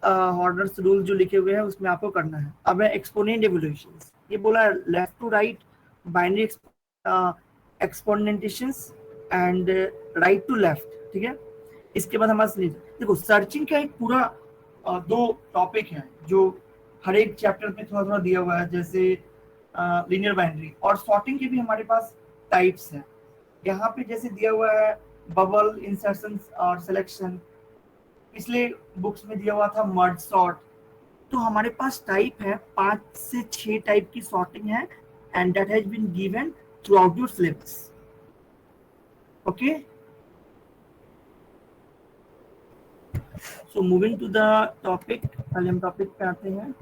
Horner's rule जो लिखे हुए हैं उसमें आपको करना है। अब है एक्सपोनेंट एवोल्यूशन, ये बोला left to right, binary exponentiations and right to left, ठीक है। इसके बाद हमारा देखो सर्चिंग का एक पूरा दो टॉपिक है जो हर एक चैप्टर में थोड़ा थोड़ा दिया हुआ है, जैसे लीनियर बाइनरी, और सॉर्टिंग के भी हमारे पास टाइप्स हैं। यहाँ पे जैसे दिया हुआ है बबल, इंसर्शन और सिलेक्शन, पिछले बुक्स में दिया हुआ था मर्ज सॉर्ट। तो हमारे पास टाइप है 5 से 6 टाइप की सॉर्टिंग है, and that has been given throughout your syllabus. Okay, so moving to the topic, पहले हम टॉपिक पे आते हैं।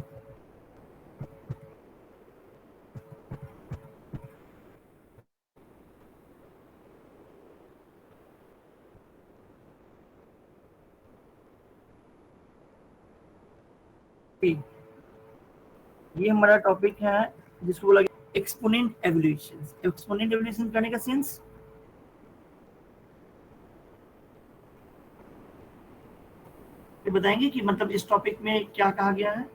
ये हमारा टॉपिक है जिसको बोला गया एक्सपोनेंट एवोल्यूशन। एक्सपोनेंट एवोल्यूशन करने का सेंस, ये बताएंगे कि मतलब इस टॉपिक में क्या कहा गया है।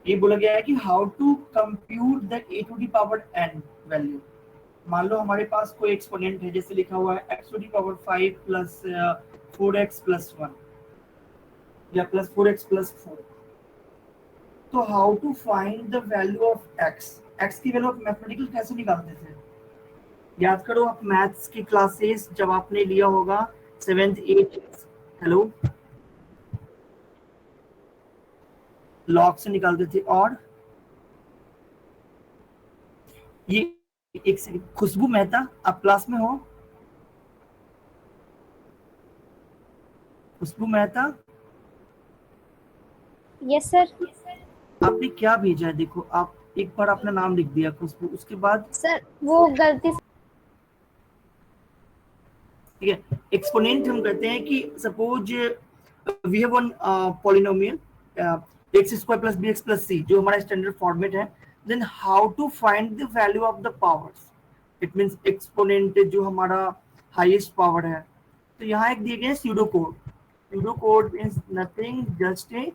ये बोला गया है कि how to compute the a to the power n value. मान लो हमारे पास कोई एक्सपोनेंट है, जैसे लिखा हुआ है x to the power 5 plus 4x plus 1 या plus 4x plus 4। तो how to find the value of x की वैल्यू आप मैथमेटिकल कैसे निकालते थे? याद करो आप मैथ्स की क्लासेस जब आपने लिया होगा 7th 8th, हेलो, लॉग से निकालते थे। और ये एक सेकंड, खुशबू मेहता आप क्लास में हो? खुशबू मेहता, यस सर। आपने क्या भेजा है? देखो आप एक बार अपना नाम लिख दिया खुशबू, उसके बाद सर वो गलती से, ठीक है। एक्सपोनेंट हम कहते हैं कि suppose we have one polynomial x square plus bx plus c, जो हमारा स्टैंडर्ड फॉर्मेट है। Then how to find the value of the powers, it means exponent जो हमारा हाईएस्ट पावर है। तो यहाँ एक दिए गए pseudo code. Pseudo code means nothing, just a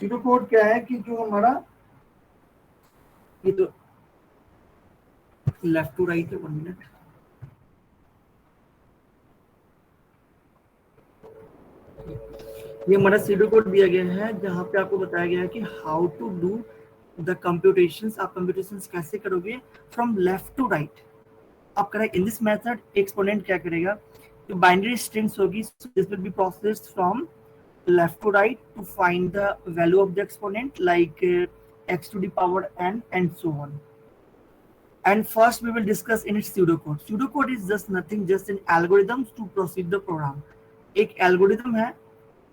pseudo code क्या है कि जो हमारा, ये तो लेफ्ट टू राइट है, 1 मिनट, ये हमारा सीडो कोड दिया गया है जहाँ पे आपको बताया गया है कि how to do the computations. आप कंप्यूटेशंस कैसे करोगे फ्रॉम लेफ्ट टू राइट। आप करें इन दिस मेथड, एक्सपोनेंट क्या करेगा, जो बाइनरी स्ट्रिंग्स होगी this will be processed from left to right to find the value of the exponent like x to the power n and so on. And first we will discuss in its pseudocode. Pseudocode is just nothing, just an algorithm to proceed the program. एक algorithm है।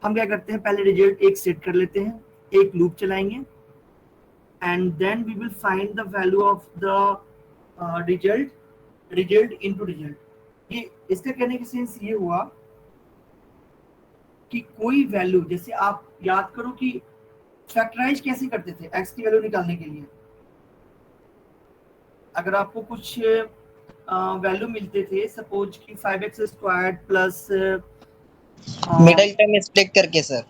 हम क्या करते हैं, पहले result एक set कर लेते हैं, एक लूप चलाएंगे, and then we will find the value of the result into result. ये इसका कहने का सेंस ये हुआ कि कोई वैल्यू, जैसे आप याद करो कि फैक्टराइज कैसे करते थे x की वैल्यू निकालने के लिए। अगर आपको कुछ वैल्यू मिलते थे, सपोज कि 5x squared plus middle term split करके sir,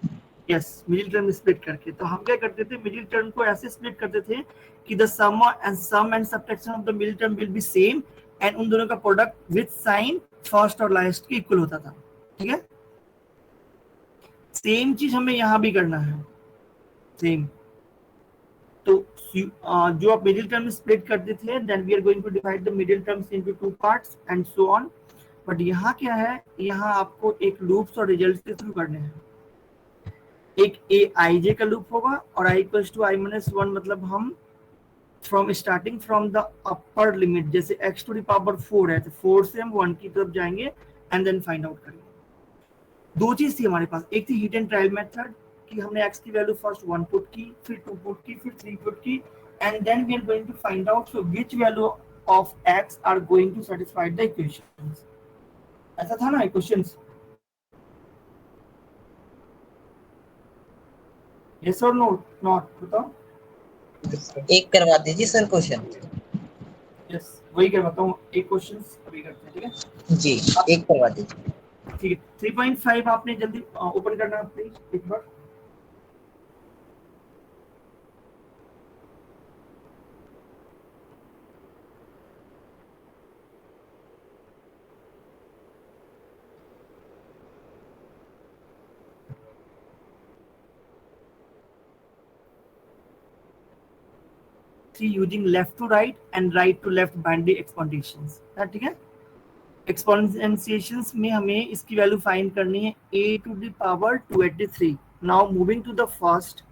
yes, middle term split करके, तो हम क्या करते थे, मिडिल टर्म को ऐसे स्प्लिट करते थे कि the sum and subtraction of the middle term will be same, एंड उन दोनों का प्रोडक्ट विद साइन फर्स्ट और लास्ट के इक्वल होता था। ठीक है, सेम चीज हमें यहाँ भी करना है, सेम। तो जो आप मिडिल टर्म स्प्लिट करते थे, then we are going to divide the middle terms into 2 parts and so on. But यहाँ क्या है, यहाँ आपको एक लूप्स और रिजल्ट्स के थ्रू करने हैं। एक aij का लूप होगा और i equals to i minus 1, मतलब हम from starting from the upper limit, जैसे x टू द पावर 4 है तो 4 से हम 1 की तरफ जाएंगे एंड देन फाइंड आउट करेंगे। दो चीज थी हमारे पास, एक थी हिट एंड ट्रायल मेथड कि हमने x की वैल्यू फर्स्ट 1 पुट की, फिर 2 पुट की, फिर 3 पुट की, and then we are going to find out so which value of x are going to satisfy the equations. ऐसा था ना क्वेश्चंस? यस और नो? नॉट, बताओ। एक करवा दीजिए सर क्वेश्चन। यस, वही करवाता हूँ, एक क्वेश्चंस अभी करते हैं, ठीक है जी, एक करवा दीजिए। ठीक है 3.5 आपने जल्दी ओपन करना प्लीज एक बार। Using left to right and right to left binary exponentials, ठीक है। एक्सपोनेंशियल्स में हमें इसकी वैल्यू फाइंड करनी है a to the power 283। Now moving to the first,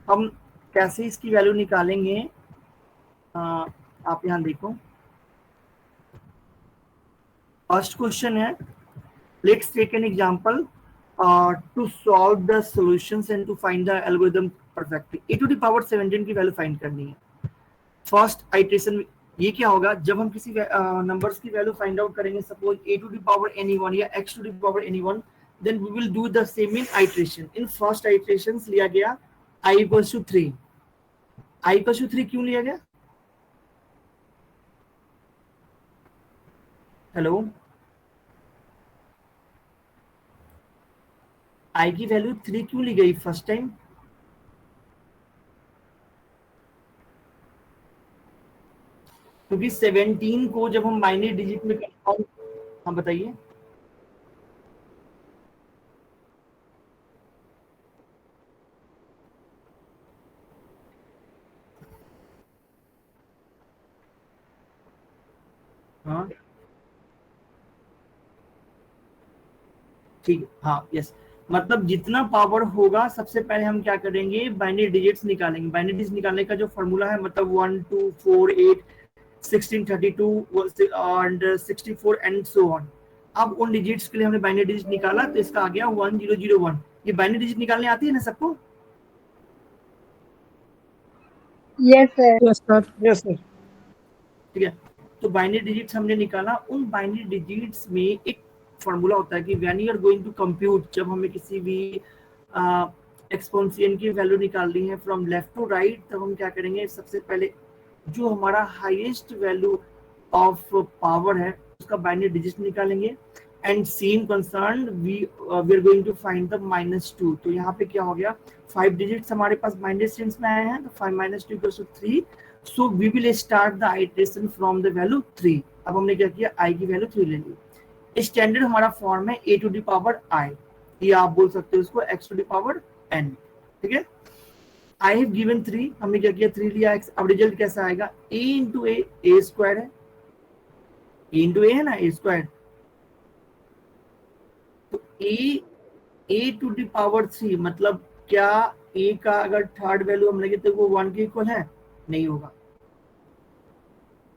हम कैसे इसकी वैल्यू निकालेंगे, आप यहां देखो। फर्स्ट क्वेश्चन है, let's take an example to solve the solutions and to find the algorithm perfectly. a to the power 17 की वैल्यू फाइंड करनी है। फर्स्ट आइटरेशन ये क्या होगा, जब हम किसी नंबर्स की वैल्यू फाइंड आउट करेंगे, suppose a to the power any1 या x to the power any1, then we will do the same in iteration. In first iteration लिया गया i equals to 3। i equals to 3 क्यों लिया गया? Hello, i की value 3 क्यों ली गई first time? क्योंकि 17 को जब हम बाइनरी डिजिट में कन्फर्म, हाँ बताइए। हाँ ठीक है, हाँ यस, मतलब जितना पावर होगा सबसे पहले हम क्या करेंगे, बाइनरी डिजिट्स निकालेंगे। बाइनरी डिजिट निकालने का जो फॉर्मूला है, मतलब 1 2 4 8 16 32 एंड 64 एंड सो ऑन। अब उन डिजिट्स के लिए हमने बाइनरी डिजिट निकाला, तो इसका आ गया 1001। ये बाइनरी डिजिट निकालने आती है ना सबको? Yes sir. Yes sir, yes sir. ठीक है, तो बाइनरी डिजिट्स हमने निकाला। उन बाइनरी डिजिट्स में एक फॉर्मूला होता है कि when you are going to compute, जब हमें किसी भी एक्सपोनेंशियल की वैल्यू निकालनी है फ्रॉम लेफ्ट टू राइट, तब हम क्या करेंगे, सबसे पहले जो हमारा हाईएस्ट वैल्यू ऑफ पावर है उसका बाइनरी डिजिट निकालेंगे। And same concern we are going to find the -2। तो यहाँ पे क्या हो गया, 5 डिजिट्स हमारे पास बाइनरी स्ट्रिंग्स में आए हैं, तो 5 - 2 = 3। So we will start the iteration from the value 3। अब हमने क्या किया, i की वैल्यू 3 ले ली। स्टैंडर्ड हमारा फॉर्म है a to the power i, या आप बोल सकते हो उसको x to the power n। ठीक है, I have given 3, हमने क्या किया 3 लिया x। अब रिजल्ट कैसा आएगा, a इंटू a स्क्वायर है, a इंटू a है ना, a स्क्वायर। तो a टू द पावर 3 मतलब क्या a का अगर थर्ड वैल्यू हम लगे तो वो 1 के इक्वल है? नहीं होगा।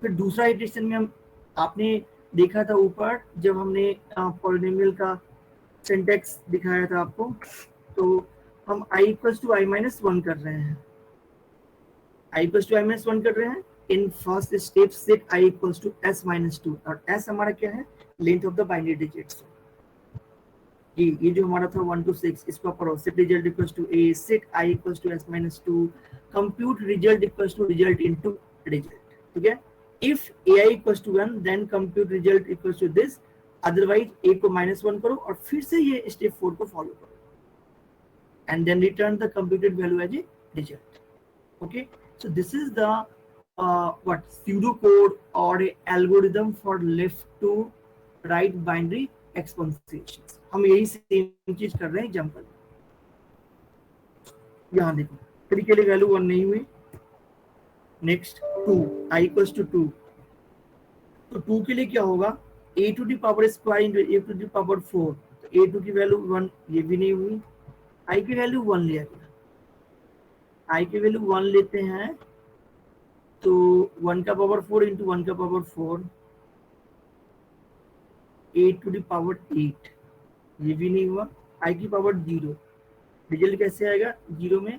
फिर दूसरा इटरेशन में हम, आपने देखा था ऊपर जब हमने पॉलिनोमियल का सिंटेक्स दिखाया था आपको, तो हम i equals to i minus 1 कर रहे हैं, i equals to i minus 1 कर रहे हैं। In first step set i equals to s minus 2, और s हमारा क्या है, length of the binary digits. ये जो हमारा था 1 to 6, इसको पढ़ो। Set result equals to a, set i equals to s minus 2, compute result equals to result into result. ठीक है, if ai equals to 1 then compute result equals to this, otherwise a को -1 करो और फिर से ये स्टेप 4 को follow करो, and then return the computed value as a result. Okay, so this is the what pseudocode or a algorithm for left to right binary exponentiations. हम यही सेम चीज कर रहे हैं एग्जांपल। यहाँ देखो 3 के लिए वैल्यू 1 नहीं हुई। नेक्स्ट 2, i इक्वल्स टू 2, तो 2 के लिए क्या होगा, a to the power square into a to the power 4, तो a2 की वैल्यू 1, ये भी नहीं हुई। i की वैल्यू 1 लिया गया, i की वैल्यू 1 लेते हैं तो 1 का पावर 4 इंटू 1 का पावर 4, 8 टू द पावर 8, ये भी नहीं हुआ। i की पावर 0, रिजल्ट कैसे आएगा, 0 में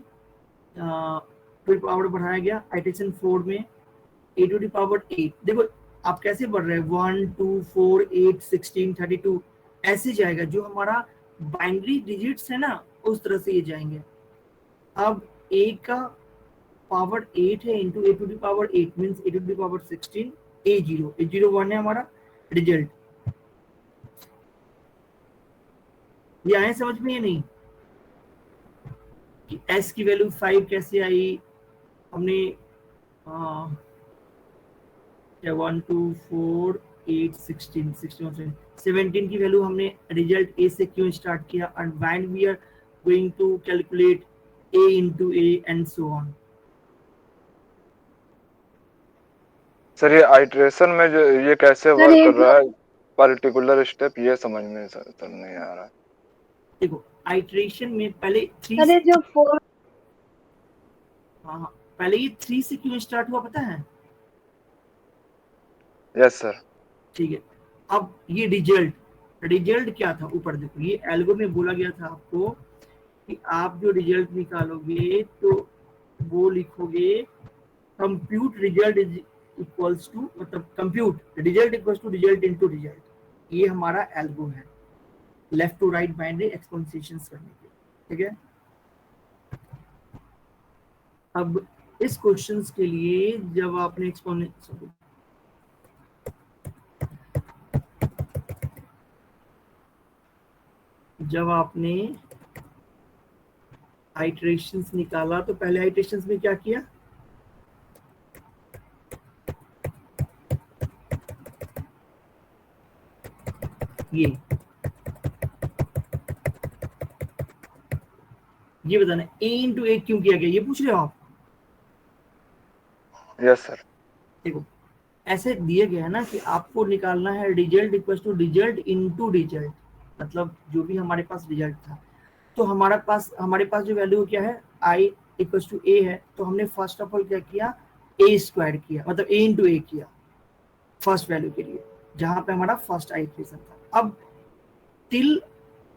फिर पावर बढ़ाया गया आइटरेशन 4 में, a टू द पावर 8। देखो आप कैसे बढ़ रहे हैं, 1 2 4 8 16 32 ऐसे जाएगा। जो हमारा बाइनरी डिजिट्स है ना, उस तरह से ये जाएंगे। अब a का पावर 8 है into a to the power 8 means a to the power 16, a0 1 है हमारा रिजल्ट। ये आए समझ में या नहीं कि s की वैल्यू 5 कैसे आई? हमने क्या 1 2 4 8 16 16 17 की वैल्यू हमने रिजल्ट a से क्यों स्टार्ट किया, and when we are going to calculate a into a and so on. Sir ये आइटरेशन में जो ये कैसे सर वर्क ये कर जो रहा है, पर्टिकुलर स्टेप, ये समझ में सर नहीं आ रहा है। देखो आइटरेशन में पहले थ्री, सर ये जो 4 हाँ हाँ, पहले ये 3 से क्यों स्टार्ट हुआ पता है? Yes sir. ठीक है, अब ये रिजल्ट क्या था? ऊपर देखो, ये एल्गो में बोला गया था आपको कि आप जो रिजल्ट निकालोगे तो वो लिखोगे compute result is equals to, मतलब compute result equals to result into result. ये हमारा एल्गो है left to right binary exponentiations करने के, ठीक है। अब इस क्वेश्चंस के लिए जब आपने जब आपने आइटरेशंस निकाला तो पहले आइटरेशंस में क्या किया? ये बताना a इंटू ए क्यों किया गया, ये पूछ रहे हो आप? Yes sir. देखो ऐसे दिए गए है ना कि आपको निकालना है result equal to result into result, मतलब जो भी हमारे पास रिजल्ट था, तो हमारे पास जो वैल्यू क्या है i इक्वल टू a है, तो हमने फर्स्ट ऑफ ऑल क्या किया, a स्क्वायर किया, मतलब a इंटू ए किया फर्स्ट वैल्यू के लिए, जहां पे हमारा फर्स्ट आइटरेशन था। अब till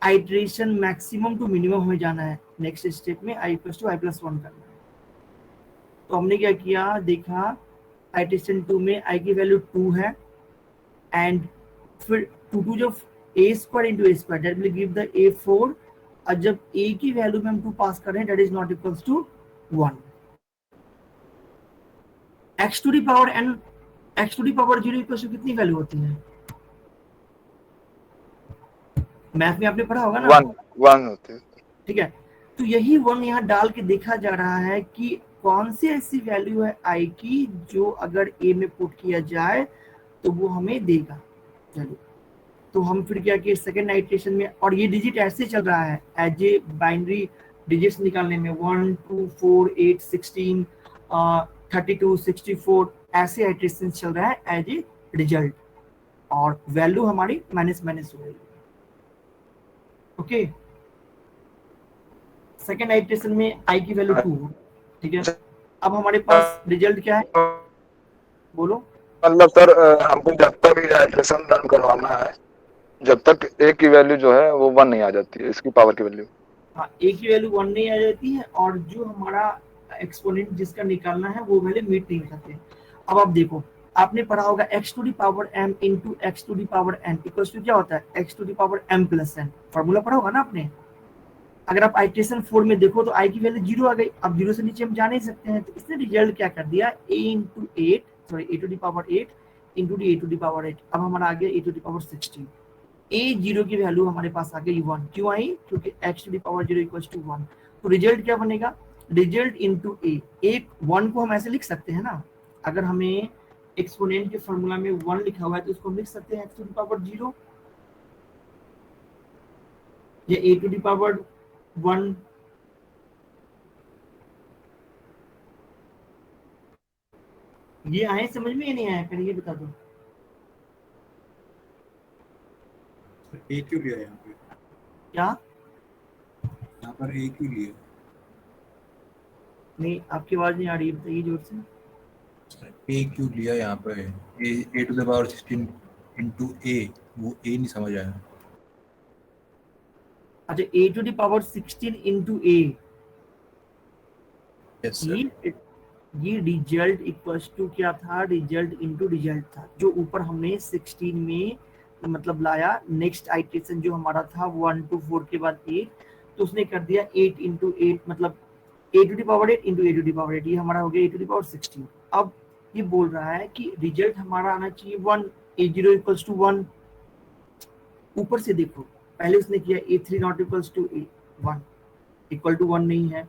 iteration maximum to minimum हमें जाना है, नेक्स्ट स्टेप में i equal to i plus 1 करना है। तो हमने क्या किया, देखा आइटरेशन 2 में i की वैल्यू 2 है, एंड फिर 2 जब a square into A square that will give the a4, और जब a की वैल्यू में हम 2 पास कर रहे हैं that is not equals to 1। x to the power n, x to the power 0 equals to कितनी वैल्यू होती है? मैथ में आपने पढ़ा होगा ना, 1 होती है। ठीक है। तो यही 1 यहाँ डाल के देखा जा रहा है कि कौन सी ऐसी वैल्यू है i की जो अगर a में पुट किया जाए तो वो हमें देगा। चलो तो हम फिर क्या किए सेकेंड आइटरेशन में, और ये डिजिट ऐसे चल रहा है एज ए बाइनरी डिजिट्स निकालने में 1 2 4 8 16 32 64 ऐसे आइटरेशन चल रहा है एज ए रिजल्ट, और वैल्यू हमारी माइनस माइनस हो रही है। ओके, सेकेंड आइटरेशन में i की वैल्यू 2, ठीक है। अब हमारे पास रिजल्ट क्या है, बोलो। मतलब सर हमको जब तक ये आइटरेशन रन करवाना है, जब तक a की वैल्यू जो है वो 1 नहीं आ जाती है, इसकी पावर की वैल्यू। हाँ, a की वैल्यू 1 नहीं आ जाती है, और जो हमारा एक्सपोनेंट जिसका निकालना है वो वैल्यू मीट नहीं करते। अब आप देखो, आपने पढ़ा होगा x to the power m into x to the power n equals to क्या होता है, x to the power m plus n। Formula पढ़ा होगा ना आपने। अगर आप आइटरेशन 4 में देखो तो i की वैल्यू 0 आ गई, अब 0 से नीचे हम जा नहीं सकते हैं, तो इसने रिजल्ट क्या कर दिया, a into 8 sorry a to the power 8 into the a to the power 8। अब हमारा आ गया a to the power 16। a0 की वैल्यू हमारे पास आ गई 1, क्यों आई, क्योंकि x to the power 0 equals to 1। तो रिजल्ट क्या बनेगा, रिजल्ट इनटू a। एक 1 को हम ऐसे लिख सकते हैं ना, अगर हमें एक्सपोनेंट के फॉर्मूला में 1 लिखा हुआ है तो उसको हम लिख सकते हैं x टू दी पावर 0 या a टू दी पावर 1। ये आए समझ में या नहीं आया, पहले ये बता दो। ए क्यों लिया यहाँ पे? क्या यहाँ पर ए क्यों लिया? नहीं, आपकी आवाज नहीं आ रही, बताइए जोर से। ए क्यों लिया यहाँ पे? A to the power 16 into a, वो ए नहीं समझ आया। अच्छा, a to the power 16 into a, yes sir. ये रिजल्ट इक्वल्स टू क्या था, रिजल्ट इनटू रिजल्ट था, जो ऊपर हमने 16 में मतलब लाया। नेक्स्ट आइटरेशन जो हमारा था 1 to 4 के बाद 8, तो उसने कर दिया 8 इंटू 8, मतलब a to the power 8 into a to the power 8, ये हमारा हो गया a टू दी पावर 16। अब ये बोल रहा है कि रिजल्ट हमारा आना चाहिए 1, a0 इक्वल्स टू 1। ऊपर से देखो पहले उसने किया a3 not equals to a1 equal to 1 नहीं है,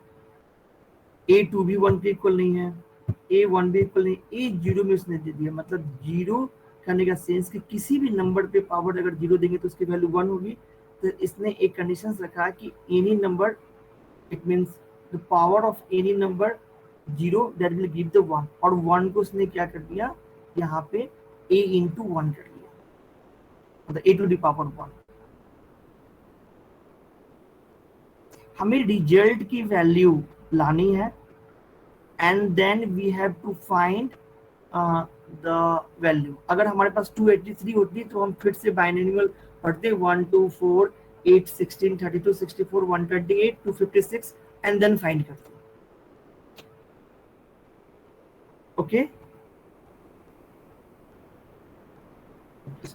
a2 भी 1 के इक्वल नहीं है, a1 भी इक्वल नहीं, a0 में उसने दे दिया। मतलब जीरो करने का सेंस कि किसी भी नंबर पे पावर अगर जीरो देंगे तो उसकी वैल्यू 1 होगी। तो इसने एक कंडीशन रखा कि any number, it means the power of any number 0 that will give the 1, और 1 को उसने क्या कर दिया यहाँ पे a into 1 कर दिया, मतलब a to the power 1। हमें रिजल्ट की वैल्यू लानी है and then we have to find the value. अगर हमारे पास 283 होती तो हम फिर से बाइनोमियल पढ़ते 1 2 4 8 16 32 64 128 256 एंड देन फाइंड करते। Okay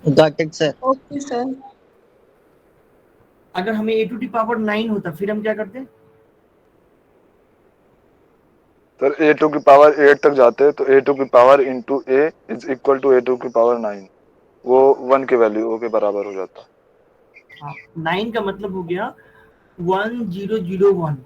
got it sir. Okay sir. अगर हमें a to the power 9 होता फिर हम क्या करते? सर a2 की पावर 8 तक जाते तो a2 की power into a is equal to a2 की पावर 9, वो 1 के वैल्यू के बराबर हो जाता। हाँ, 9 का मतलब हो गया 1001,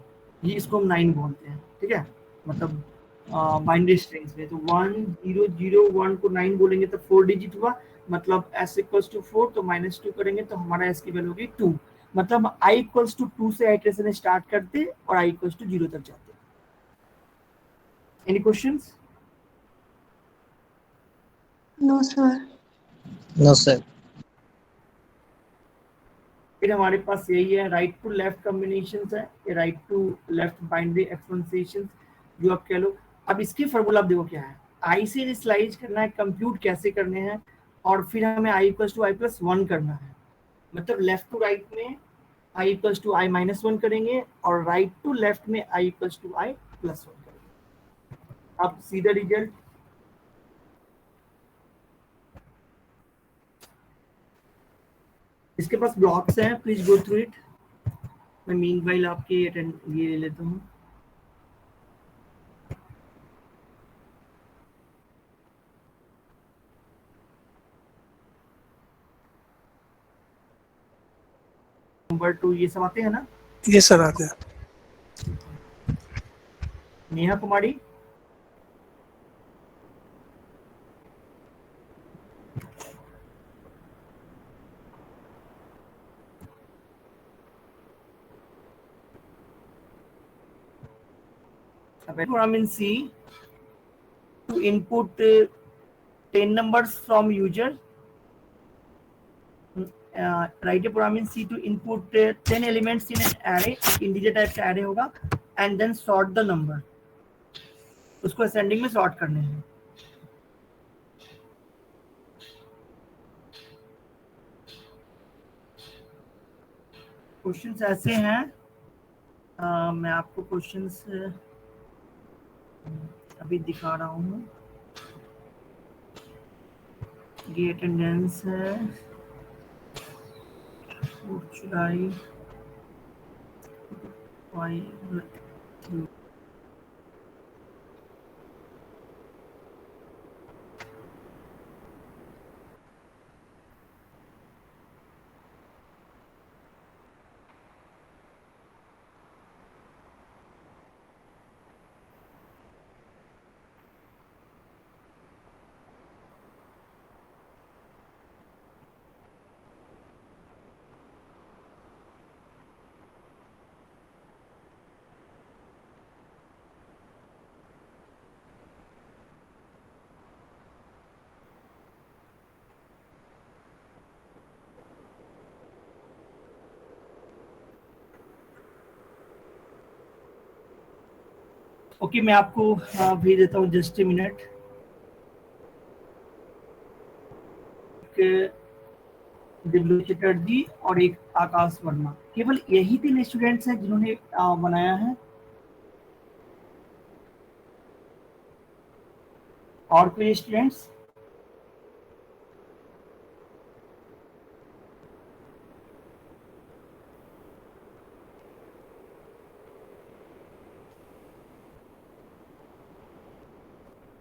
ये इसको हम 9 बोलते हैं, ठीक है, मतलब बाइनरी स्ट्रिंग्स में। तो 1001 को 9 बोलेंगे तो 4 डिजिट हुआ, मतलब s इक्वल्स टू 4, तो -2 करेंगे तो हमारा s की वैल्यू होगी 2। मतलब i इक्वल्स टू 2 से आइटरेशन स्टार्ट करते और i इक्वल्स टू 0 तक जाते। Any questions? No sir. No sir. फिर हमारे पास यही है राइट टू लेफ्ट कॉम्बिनेशन है, ये राइट टू लेफ्ट बाइनरी एक्सपेंसेशन जो आप कह लो। अब इसकी फॉर्मूला आप देखो क्या है, आई से इनिशियलाइज करना है, कंप्यूट कैसे करने हैं, और फिर हमें I equals to I plus 1 करना है। मतलब लेफ्ट टू राइट में I equals to I minus 1 करेंगे और राइट टू लेफ्ट में I equals to I plus 1 करेंगे। अब सीधा रिजल्ट इसके पास ब्लॉक्स हैं, प्लीज गो थ्रू इट। मैं मीनवाइल आपके अटेंड ये ले लेता हूँ। नंबर 2 ये सब आते हैं ना? ये सर आते हैं। Neha Kumari, program in C to input 10 numbers from user. Write a program in C to input 10 elements in an array, integer type का array होगा, and then sort the number. उसको ascending में sort करने हैं। क्वेश्चंस ऐसे हैं, मैं आपको क्वेश्चंस अभी दिखा रहा हूँ। ये अटेंडेंस है, जुलाई ओके, मैं आपको भेज देता हूँ, just a minute. Divya Chatterjee और एक आकाश वर्मा, केवल यही 3 स्टूडेंट्स हैं जिन्होंने बनाया है, और कोई स्टूडेंट्स?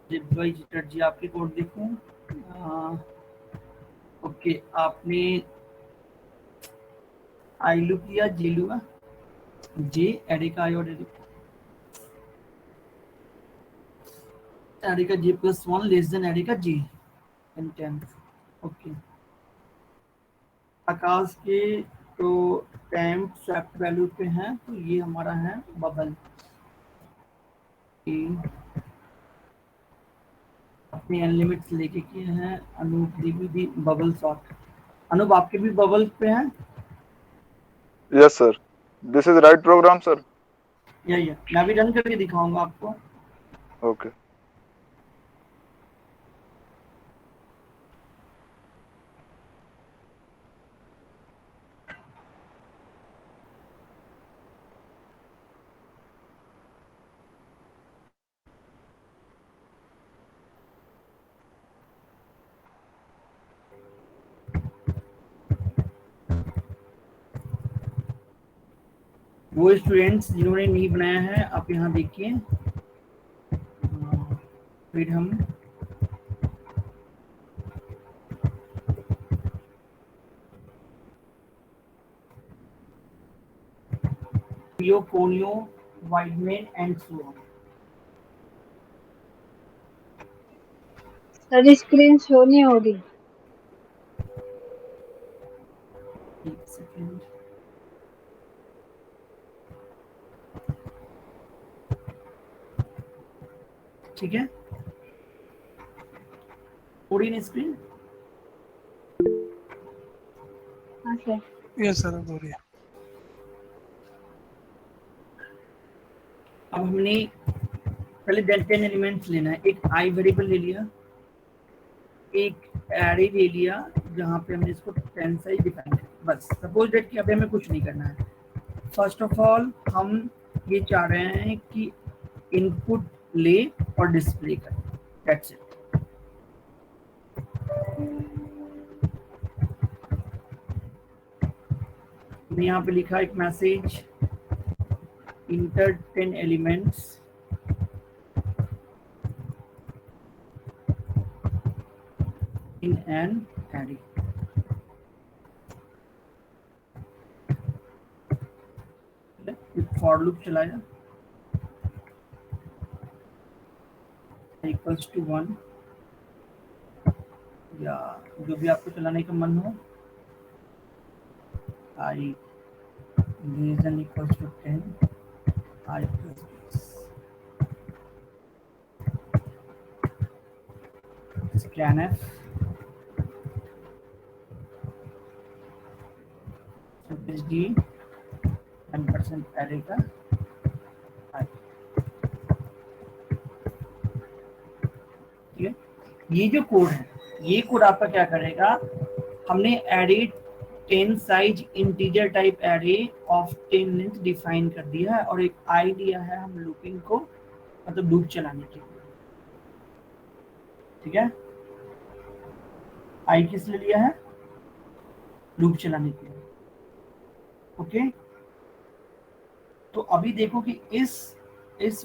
दिव्य चटर्जी आपके कोड देखूं। ओके, आपने आई लूप लिया, जे लूंगा, जे एरे का आई और एरे का जे प्लस 1 लेस देन एरे का जे इन 10। ओके, आकाश के तो टाइम स्वैप वैल्यू पे हैं, तो ये हमारा है बबल। अपने अनलिमिट्स लेके किए हैं। अनूप भी बबल सॉर्ट। अनूप आपके भी बबल पे हैं? Yes sir, this is right program sir. या मैं भी रन करके दिखाऊंगा आपको। ओके वो स्टूडेंट्स जिन्होंने नहीं बनाया है आप यहाँ देखिए। फिर हम पियो, कोनियो, वाइडमैन and so on. Sir screen show नहीं हो रही। एक सेकेंड, ठीक है, पूरी ना स्क्रीन। हाँ सर। यस सर, बोलिए। अब हमने पहले 10 एलिमेंट्स लेना है। एक आई वेरिएबल ले लिया, एक एरे ले लिया जहाँ पे हमने इसको 10 साइज डिफाइन किया। बस सपोज दैट कि अभी हमें कुछ नहीं करना है। फर्स्ट ऑफ ऑल हम ये चाह रहे हैं कि इनपुट ले और डिस्प्ले करें, दैट्स इट। मैंने यहाँ पे लिखा एक message, enter 10 elements in an array। For loop चलाया इक्वल्स टू 1 या जो भी आपको चलाने का मन हो। आई रीजन equals to 10, I plus scanf D 10% array का आई। ठीक है, ये जो कोड है, ये कोड आपका क्या करेगा, हमने array 10 size integer type array of 10 length define कर दिया है और एक आई दिया है हम लूपिंग को, मतलब लूप चलाने के लिए। ठीक है, आई किस लिए लिया है, लूप चलाने के लिए। ओके, तो अभी देखो कि इस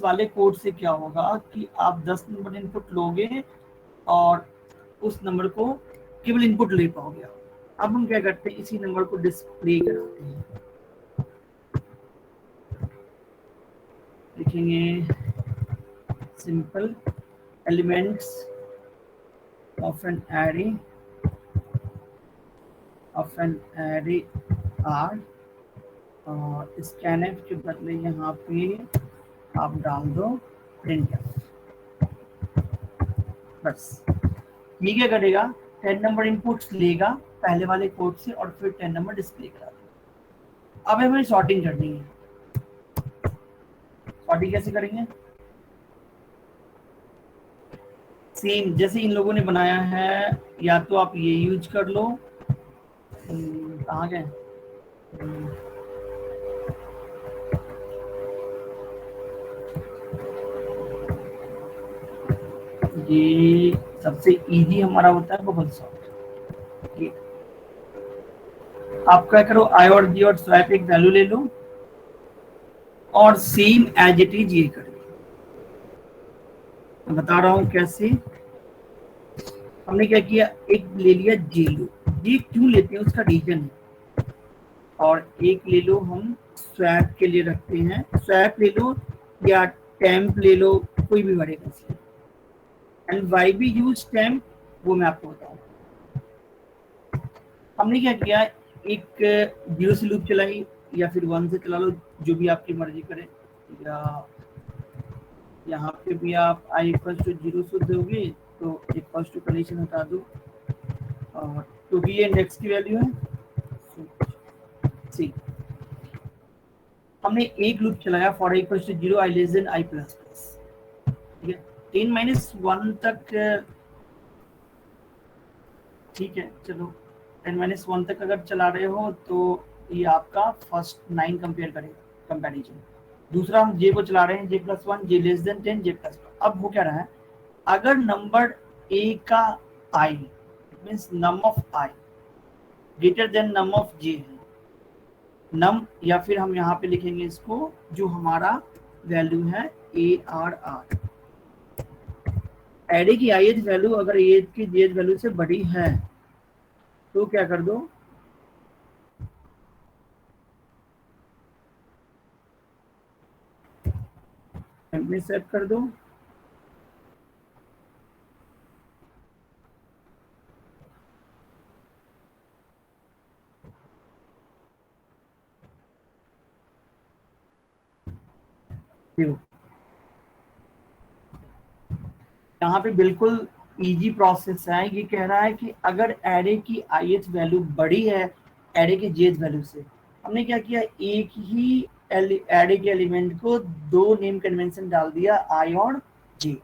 वाले कोड से क्या होगा कि आप 10 नंबर इनपुट लोगे और उस नंबर को केवल इनपुट ले पाओगे। अब हम क्या करते हैं, इसी नंबर को डिस्प्ले कराते हैं। लिखेंगे simple elements of an array are, और स्कैनफ के बदले यहाँ पे आप डाल दो प्रिंटफ। बस ये क्या करेगा, 10 नंबर इनपुट्स लेगा पहले वाले कोड से और फिर 10 नंबर डिस्प्ले करा देगा। अब हमें सॉर्टिंग करनी है। सॉर्टिंग कैसे करेंगे, सेम जैसे इन लोगों ने बनाया है, या तो आप ये यूज कर लो। कहाँ गए, ये सबसे इजी हमारा होता है बबल सॉर्ट। आप क्या करो, आई और जी और स्वैप एक वैल्यू ले लो और सेम एज इट इज ये करो। मैं बता रहा हूं कैसे। हमने क्या किया, एक ले लिया जे लूप। ये क्यों लेते हैं उसका रीजन है, और एक ले लो हम स्वैप के लिए रखते हैं, स्वैप ले लो या टेम्प ले लो, कोई भी वेरिएबल से। And why we use temp, वो मैं आपको बताऊँ। हमने क्या किया, एक 0 से लूप चलाई या फिर 1 से चला लो, जो भी आपकी मर्जी करे, या यहाँ पे भी आप i इक्वल टू 0 से दोगे तो इक्वल टू कंडीशन हटा दो, और क्योंकि ये इंडेक्स की वैल्यू है। सी हमने एक लूप चलाया for equal to 0 i less than i plus plus, ठीक है, 10-1 तक, ठीक है। चलो 10-1 तक अगर चला रहे हो तो ये आपका फर्स्ट 9 कंपेयर करेगा कंपैरिजन। दूसरा हम जे को चला रहे हैं, j+1, j less than 10, j+1। अब हो क्या रहा है, अगर नंबर a का i means num of i greater than num of j है, नम, या फिर हम यहाँ पे लिखेंगे इसको, जो हमारा वैल्यू है ARR, एरे की ith वैल्यू अगर ith की jth वैल्यू से बड़ी है तो क्या कर दो, में सेट कर दो। यहाँ पे बिल्कुल इजी प्रोसेस है, ये कह रहा है कि अगर एरे की ith वैल्यू बड़ी है एरे के jth वैल्यू से, हमने क्या किया, एक ही एरे के एलिमेंट को दो नेम कन्वेंशन डाल दिया, i और j,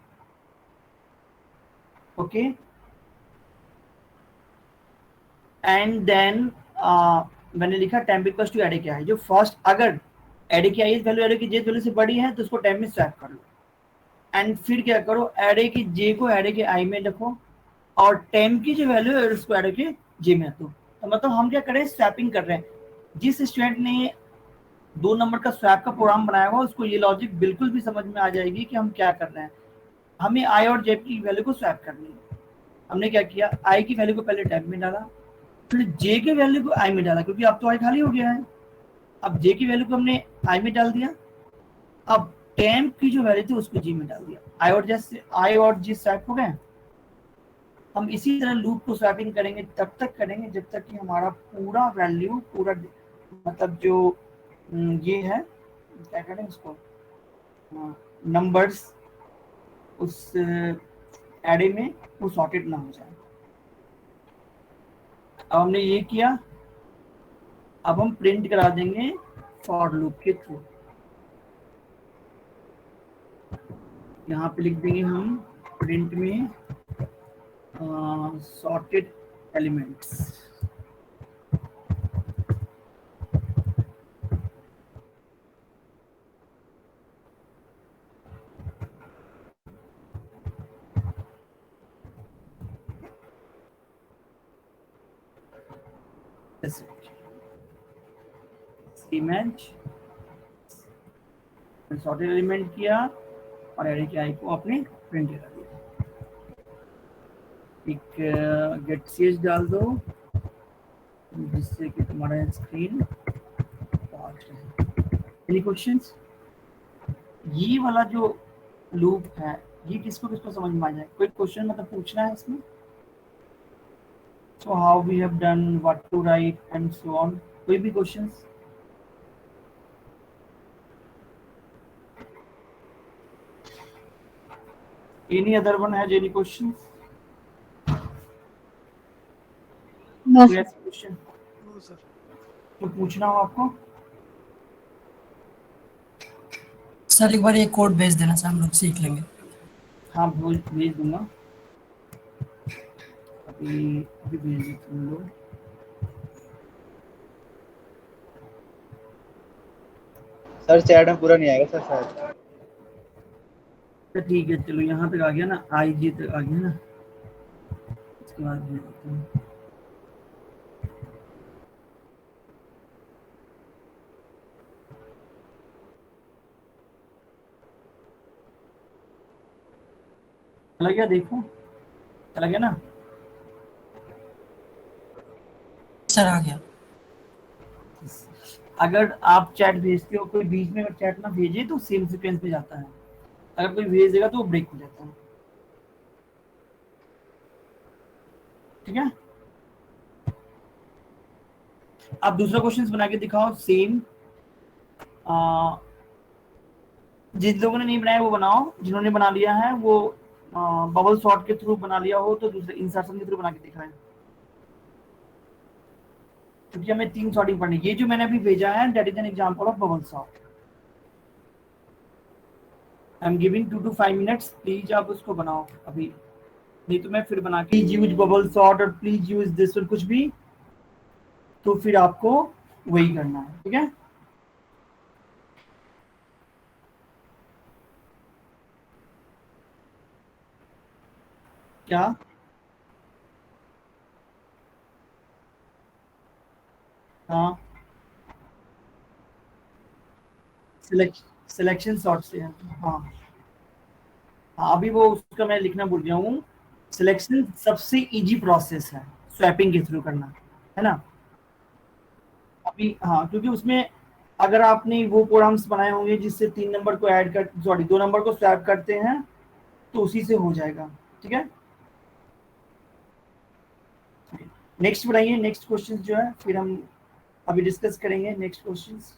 ओके। एंड देन मैंने लिखा टेम्प इक्वल्स टू एरे क्या है, जो फर्स्ट, अगर एरे की ith वैल्यू एरे की jth वैल्यू से बड़ी है तो उसको टेम्प में स्वैप कर लो, एंड फिर क्या करो, एरे की j को एरे के i में रखो और टेम्प की जो वैल्यू है उसको एरे के j में रखो। तो मतलब हम क्या कर रहे हैं, स्वैपिंग कर रहे हैं। जिस स्टूडेंट ने 2 नंबर का स्वैप का प्रोग्राम बनाया हुआ उसको ये लॉजिक बिल्कुल भी समझ में आ जाएगी कि हम क्या कर रहे हैं। हमें i और j की वैल्यू को स्वैप करनी है। हमने क्या किया, i की वैल्यू को पहले टेम्प में डाला, फिर j की वैल्यू को i में डाला, क्योंकि अब तो i खाली हो गया है। अब j की वैल्यू को हमने i में डाल दिया, अब टेम्प की जो वैल्यू थी उसको j में डाल दिया, i और j स्वैप हो गए। हम इसी तरह लूप को स्वैपिंग करेंगे, तब तक करेंगे जब तक कि हमारा पूरा वैल्यू, पूरा मतलब जो ये है, क्या करें उसको, नंबर्स उस एरे में वो सॉर्टेड ना हो जाए। अब हमने ये किया, अब हम प्रिंट करा देंगे फॉर लूप के थ्रू। यहाँ पे लिख देंगे हम प्रिंट में sorted elements. Image sorted element किया और एरे के आई को आपने प्रिंट करा दिया। एक गेट ch डाल दो जिससे कि तुम्हारा स्क्रीन फास्ट रहे। Any questions? ये वाला जो लूप है ये किसको किसको समझ में आ जाए, कोई क्वेश्चन मतलब पूछना है इसमें? So how we have done, what to write and so on. कोई भी questions? Any other one has any questions? No, Yes, sir. question. No sir. तो पूछना हो आपको? सर एक बार ये कोड भेज देना सर, हम लोग सीख लेंगे। हाँ भेज दूंगा, अभी भेज देता हूँ लोग। सर चैट में पूरा नहीं आएगा सर शायद। तो ठीक है, चलो यहाँ तक आ गया ना, आई जी तक आ गया ना, इसके बाद भेज देता हूँ। चला गया, देखो चला गया ना। सर आ गया। अगर आप चैट भेजते हो, कोई बीच में चैट ना भेजे तो सेम सीक्वेंस पे जाता है, अगर कोई भेज देगा तो वो ब्रेक हो जाता है। ठीक है, आप दूसरा क्वेश्चन बना के दिखाओ सेम। जिन लोगों ने नहीं बनाया वो बनाओ, जिन्होंने बना लिया है वो बबल सॉर्ट के थ्रू बना लिया हो तो दूसरे इंसर्शन के थ्रू बना के दिखाएं, क्योंकि हमें 3 सॉर्टिंग पढ़नी। ये जो मैंने अभी भेजा है that is an example of bubble sort. I am giving 2 to 5 minutes, please आप उसको बनाओ अभी, नहीं तो मैं फिर बना के प्लीज यूज बबल सॉर्ट और प्लीज यूज दिस और कुछ भी, तो फिर आपको वही करना है। ठीक है, क्या हाँ सिलेक्शन सॉर्ट से है। हाँ हाँ, अभी वो उसका मैं लिखना भूल गया हूँ। सिलेक्शन सबसे इजी प्रोसेस है स्वैपिंग के थ्रू करना, है ना। अभी हाँ, क्योंकि उसमें अगर आपने वो प्रोग्राम्स बनाए होंगे जिससे 3 नंबर को ऐड कर, सॉरी 2 नंबर को स्वैप करते हैं, तो उसी से हो जाएगा। ठीक है, नेक्स्ट बनाइए, नेक्स्ट क्वेश्चन जो है फिर हम अभी डिस्कस करेंगे नेक्स्ट क्वेश्चंस।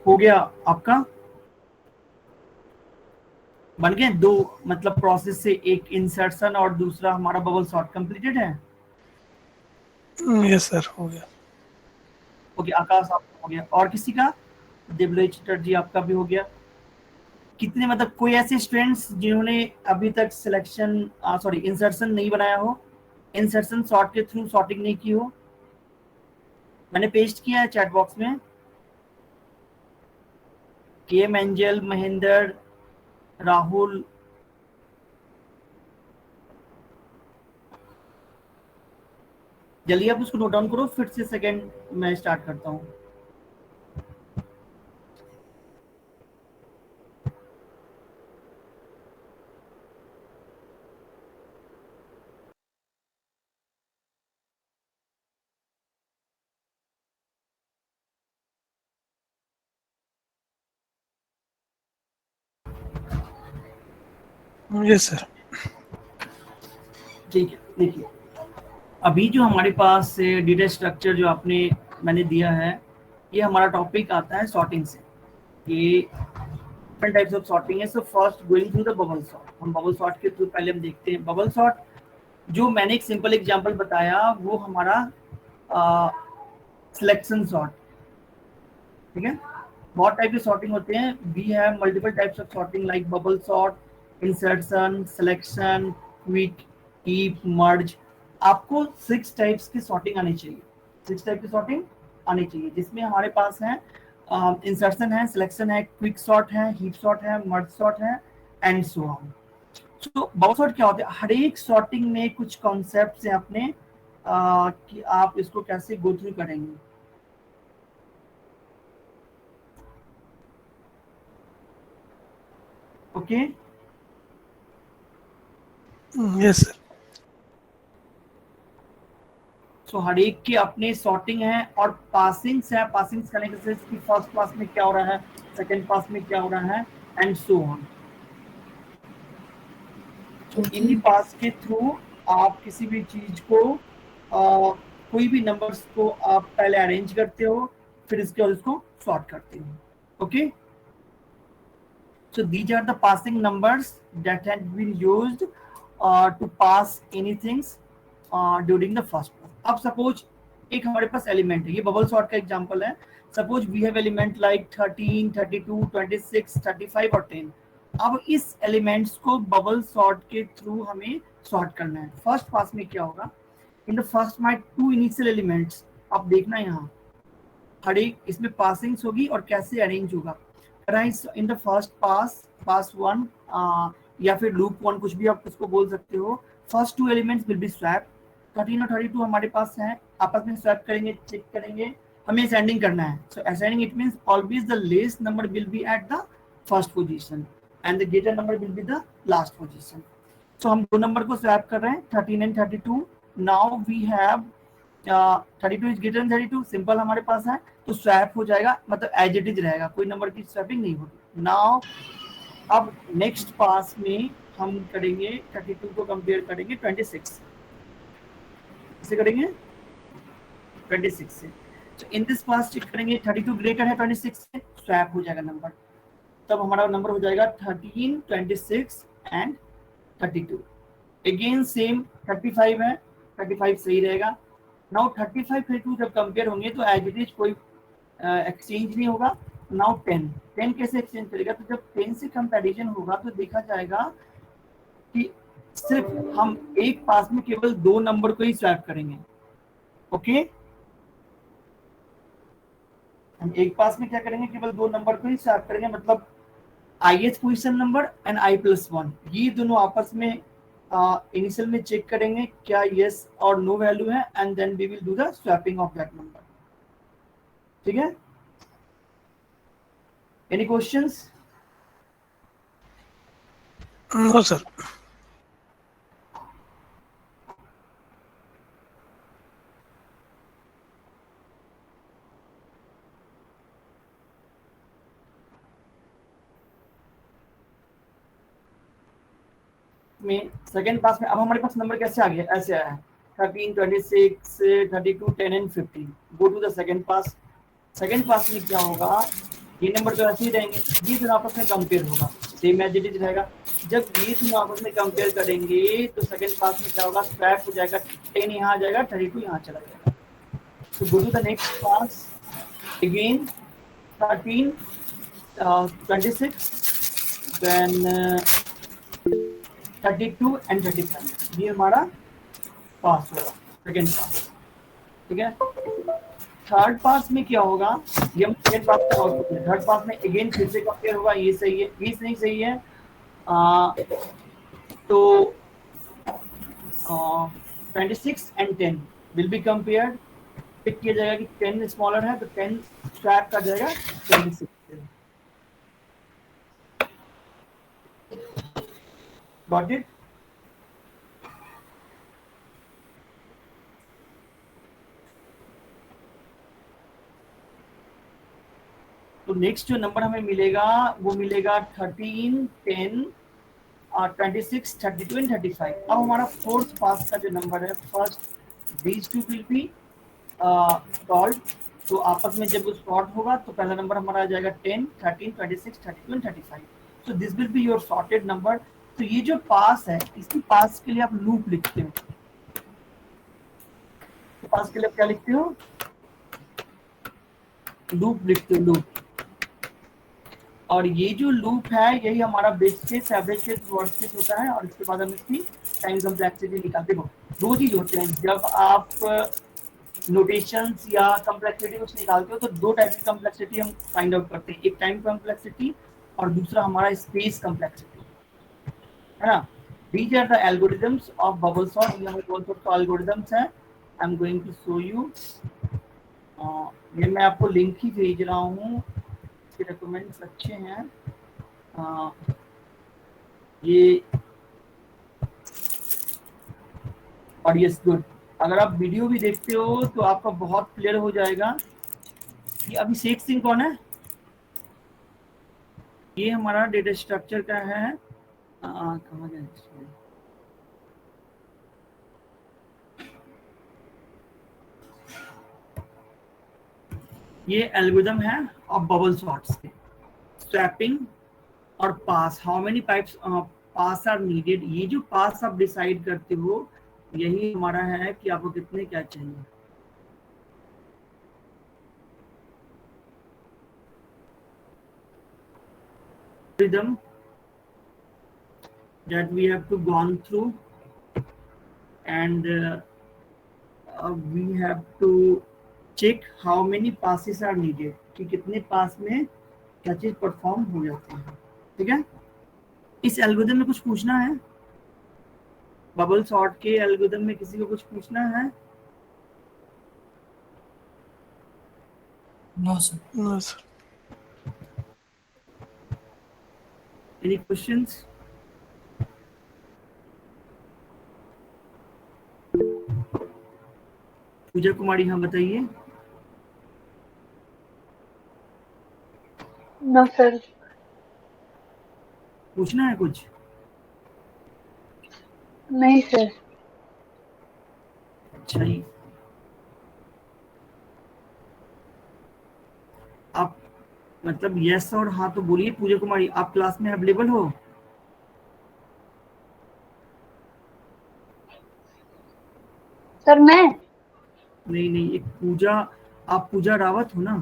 हो गया आपका, बन गए 2, मतलब प्रोसेस से एक इंसर्शन और दूसरा हमारा बबल सॉर्ट कंप्लीटेड है। यस सर, हो गया। ओके, आकाश आपका हो गया, और किसी का? देवलोच चटर्जी आपका भी हो गया। कितने मतलब कोई ऐसे स्टूडेंट्स जिन्होंने अभी तक सिलेक्शन इंसर्शन नहीं बनाया हो, इंसर्शन सॉर्ट के थ्रू सॉर्टिंग नहीं की हो? मैंने पेस्ट किया है चैट बॉक्स में। केएम एंजल, महेंद्र, राहुल, जल्दी आप उसको नोट डाउन करो, फिर से सेकंड मैं स्टार्ट करता हूँ। Yes sir. ठीक है, देखिए अभी जो हमारे पास डेटा स्ट्रक्चर जो मैंने दिया है, ये हमारा टॉपिक आता है सॉर्टिंग से। ये डिफरेंट टाइप्स ऑफ सॉर्टिंग है। So first going through the bubble sort, हम बबल सॉर्ट के थ्रू पहले हम देखते हैं। बबल सॉर्ट जो मैंने एक सिंपल एग्जांपल बताया वो हमारा सिलेक्शन सॉर्ट, ठीक है। बहुत टाइप के सॉर्टिंग होते हैं। We have multiple types of sorting like bubble sort, insertion, selection, quick, heap, merge. आपको 6 टाइप्स की सॉर्टिंग आनी चाहिए, 6 टाइप की सॉर्टिंग आनी चाहिए, जिसमें हमारे पास है इंसर्शन है, सिलेक्शन है, क्विक सॉर्ट है, हीप सॉर्ट है, मर्ज सॉर्ट है एंड सो ऑन। तो बबल सॉर्ट क्या होता है? हर एक सॉर्टिंग में कुछ कॉन्सेप्ट्स हैं अपने कि आप इसको कैसे गो थ्रू करेंगे। Okay yes sir. सो हर एक की अपनी सॉर्टिंग है और पासिंग्स है। पासिंग्स करने के कि फर्स्ट पास में क्या हो रहा है, सेकंड पास में क्या हो रहा है एंड सो ऑन। तो इन्हीं पास के थ्रू आप किसी भी चीज को कोई भी नंबर्स को आप पहले अरेंज करते हो, फिर इसके बाद उसको सॉर्ट करते हो। Okay, so these are the passing numbers that had been used to pass anything during the first pass. अब सपोज एक हमारे पास एलिमेंट है, ये बबल सॉर्ट का एग्जांपल है। Suppose we have element like 13, 32, 26, 35 और 10। अब इस एलिमेंट्स को बबल सॉर्ट के थ्रू हमें सॉर्ट करना है। फर्स्ट पास में क्या होगा, in the first my 2 initial elements, आप देखना यहाँ हर एक इसमें पासिंग्स होगी और कैसे अरेंज होगा। इन द फर्स्ट पास 1 या फिर लूप 1, कुछ भी आप उसको बोल सकते हो। First 2 elements will be swap. 13 और 32 हमारे पास है, आपस में स्वैप करेंगे, चेक करेंगे, हमें असेंडिंग करना है। So ascending it means always the least number will be at the first position and the greater number will be the last position. So हम 2 नंबर को स्वैप कर रहे हैं, 13 and 32। Now we have 32 is greater than 32, simple हमारे पास है, तो swap हो जाएगा, मतलब एज इट इज रहेगा, कोई नंबर की स्वैपिंग नहीं होगी। नाउ अब नेक्स्ट पास में हम करेंगे 32 को कंपेयर करेंगे 26 से, करेंगे 26 से। तो इन दिस पास चेक करेंगे 32 ग्रेटर है 26 से, स्वैप हो जाएगा नंबर, तब हमारा नंबर हो जाएगा 13, 26 एंड 32। अगेन सेम 35 है, 35 सही रहेगा। नाउ 35 32 जब कंपेयर होंगे तो एज इट इज कोई एक्सचेंज नहीं होगा। नाउ 10 कैसे एक्सचेंज करेगा, तो जब 10 से कंपैरिजन होगा तो देखा जाएगा कि सिर्फ हम एक पास में केवल 2 नंबर को ही स्वैप करेंगे। ओके, हम एक पास में क्या करेंगे, केवल 2 नंबर को ही स्वैप करेंगे, मतलब ith position number and i+1, ये दोनों आपस में इनिशियल में चेक करेंगे क्या यस और नो वैल्यू है, and then we will do the swapping of that number. ठीक है, एनी क्वेश्चंस? No sir. में सेकेंड पास में अब हमारे पास नंबर कैसे आ गया, ऐसे आया है 13, 26, 32, 10 and 15। Go to the second pass. Second pass में क्या होगा, ये नंबर तो ऐसे ही रहेंगे, ये दोनों आपस में कंपेयर होगा, सेम एज इट इज रहेगा। जब ये दोनों आपस में कंपेयर करेंगे तो सेकेंड पास में क्या होगा, स्वैप हो जाएगा, 10 यहाँ आ जाएगा, 32 यहाँ चला जाएगा। तो go to the next pass. Again 13, 26, then 32 and 35, ये हमारा पास होगा, सेकेंड पास। ठीक है, थर्ड पास में क्या होगा, ये हम सेकेंड पास का आउटपुट है। थर्ड पास में अगेन फिर से कंपेयर होगा, ये सही है, ये नहीं सही है, तो 26 and 10 will be compared. Pick किया जाएगा कि 10 स्मॉलर है तो 10 स्वैप कर जाएगा 26 से। Got it? तो नेक्स्ट जो नंबर हमें मिलेगा वो मिलेगा 13, 10, 26, 32 एंड 35। अब हमारा फोर्थ पास का जो नंबर है, first these two will be solve. तो आपस में जब वो सॉर्ट होगा तो पहला नंबर हमारा आ जाएगा 10, 13, 26, 32 and 35। So this will be your sorted number. तो ये जो पास है, इसी पास के लिए आप लूप लिखते हो। तो पास के लिए आप क्या लिखते हो? लूप लिखते हो, लूप। और ये जो लूप है यही हमारा base case, average case, worst case होता है। और इसके बाद हम इसकी टाइम कम्प्लेक्सिटी निकालते हैं। दो चीज होते हैं, जब आप नोटेशंस या कम्प्लेक्सिटी कुछ निकालते हो तो दो टाइप की कम्प्लेक्सिटी हम फाइंड आउट करते हैं, एक टाइम कम्प्लेक्सिटी और दूसरा हमारा स्पेस कम्प्लेक्सिटी, है ना। These are the algorithms of bubble sort. ये हमारे बबल सॉर्ट का algorithms है। I'm going to show you. ये मैं आपको लिंक ही भेज रहा हूँ, इसके डॉक्यूमेंट्स अच्छे हैं। ये और यस गुड। अगर आप वीडियो भी देखते हो तो आपका बहुत क्लियर हो जाएगा। ये अभिषेक सिंह कौन है? ये हमारा डेटा स्ट्रक्चर का है। कहाँ गया? ये एल्गोरिथम है ऑफ बबल सॉर्ट्स के, स्वैपिंग और pass. How many pipes pass are needed. ये जो पास आप डिसाइड करते हो यही हमारा है कि आपको कितने क्या चाहिए। Rhythm that we have to gone through and we have to check how many passes are needed, कि कितने पास में क्या चीज परफॉर्म हो जाती है। ठीक है, इस एल्गोरिथम में कुछ पूछना है? बबल सॉर्ट के एल्गोरिथम में किसी को कुछ पूछना है? No sir. No, sir. Any questions? Puja Kumari, हाँ बताइए। No sir. पूछना है कुछ? नहीं सर। अच्छा ही, आप मतलब यस और हाँ तो बोलिए। पूजा कुमारी, आप क्लास में अवेलेबल हो? सर मैं? नहीं नहीं, एक पूजा, आप पूजा रावत हो ना?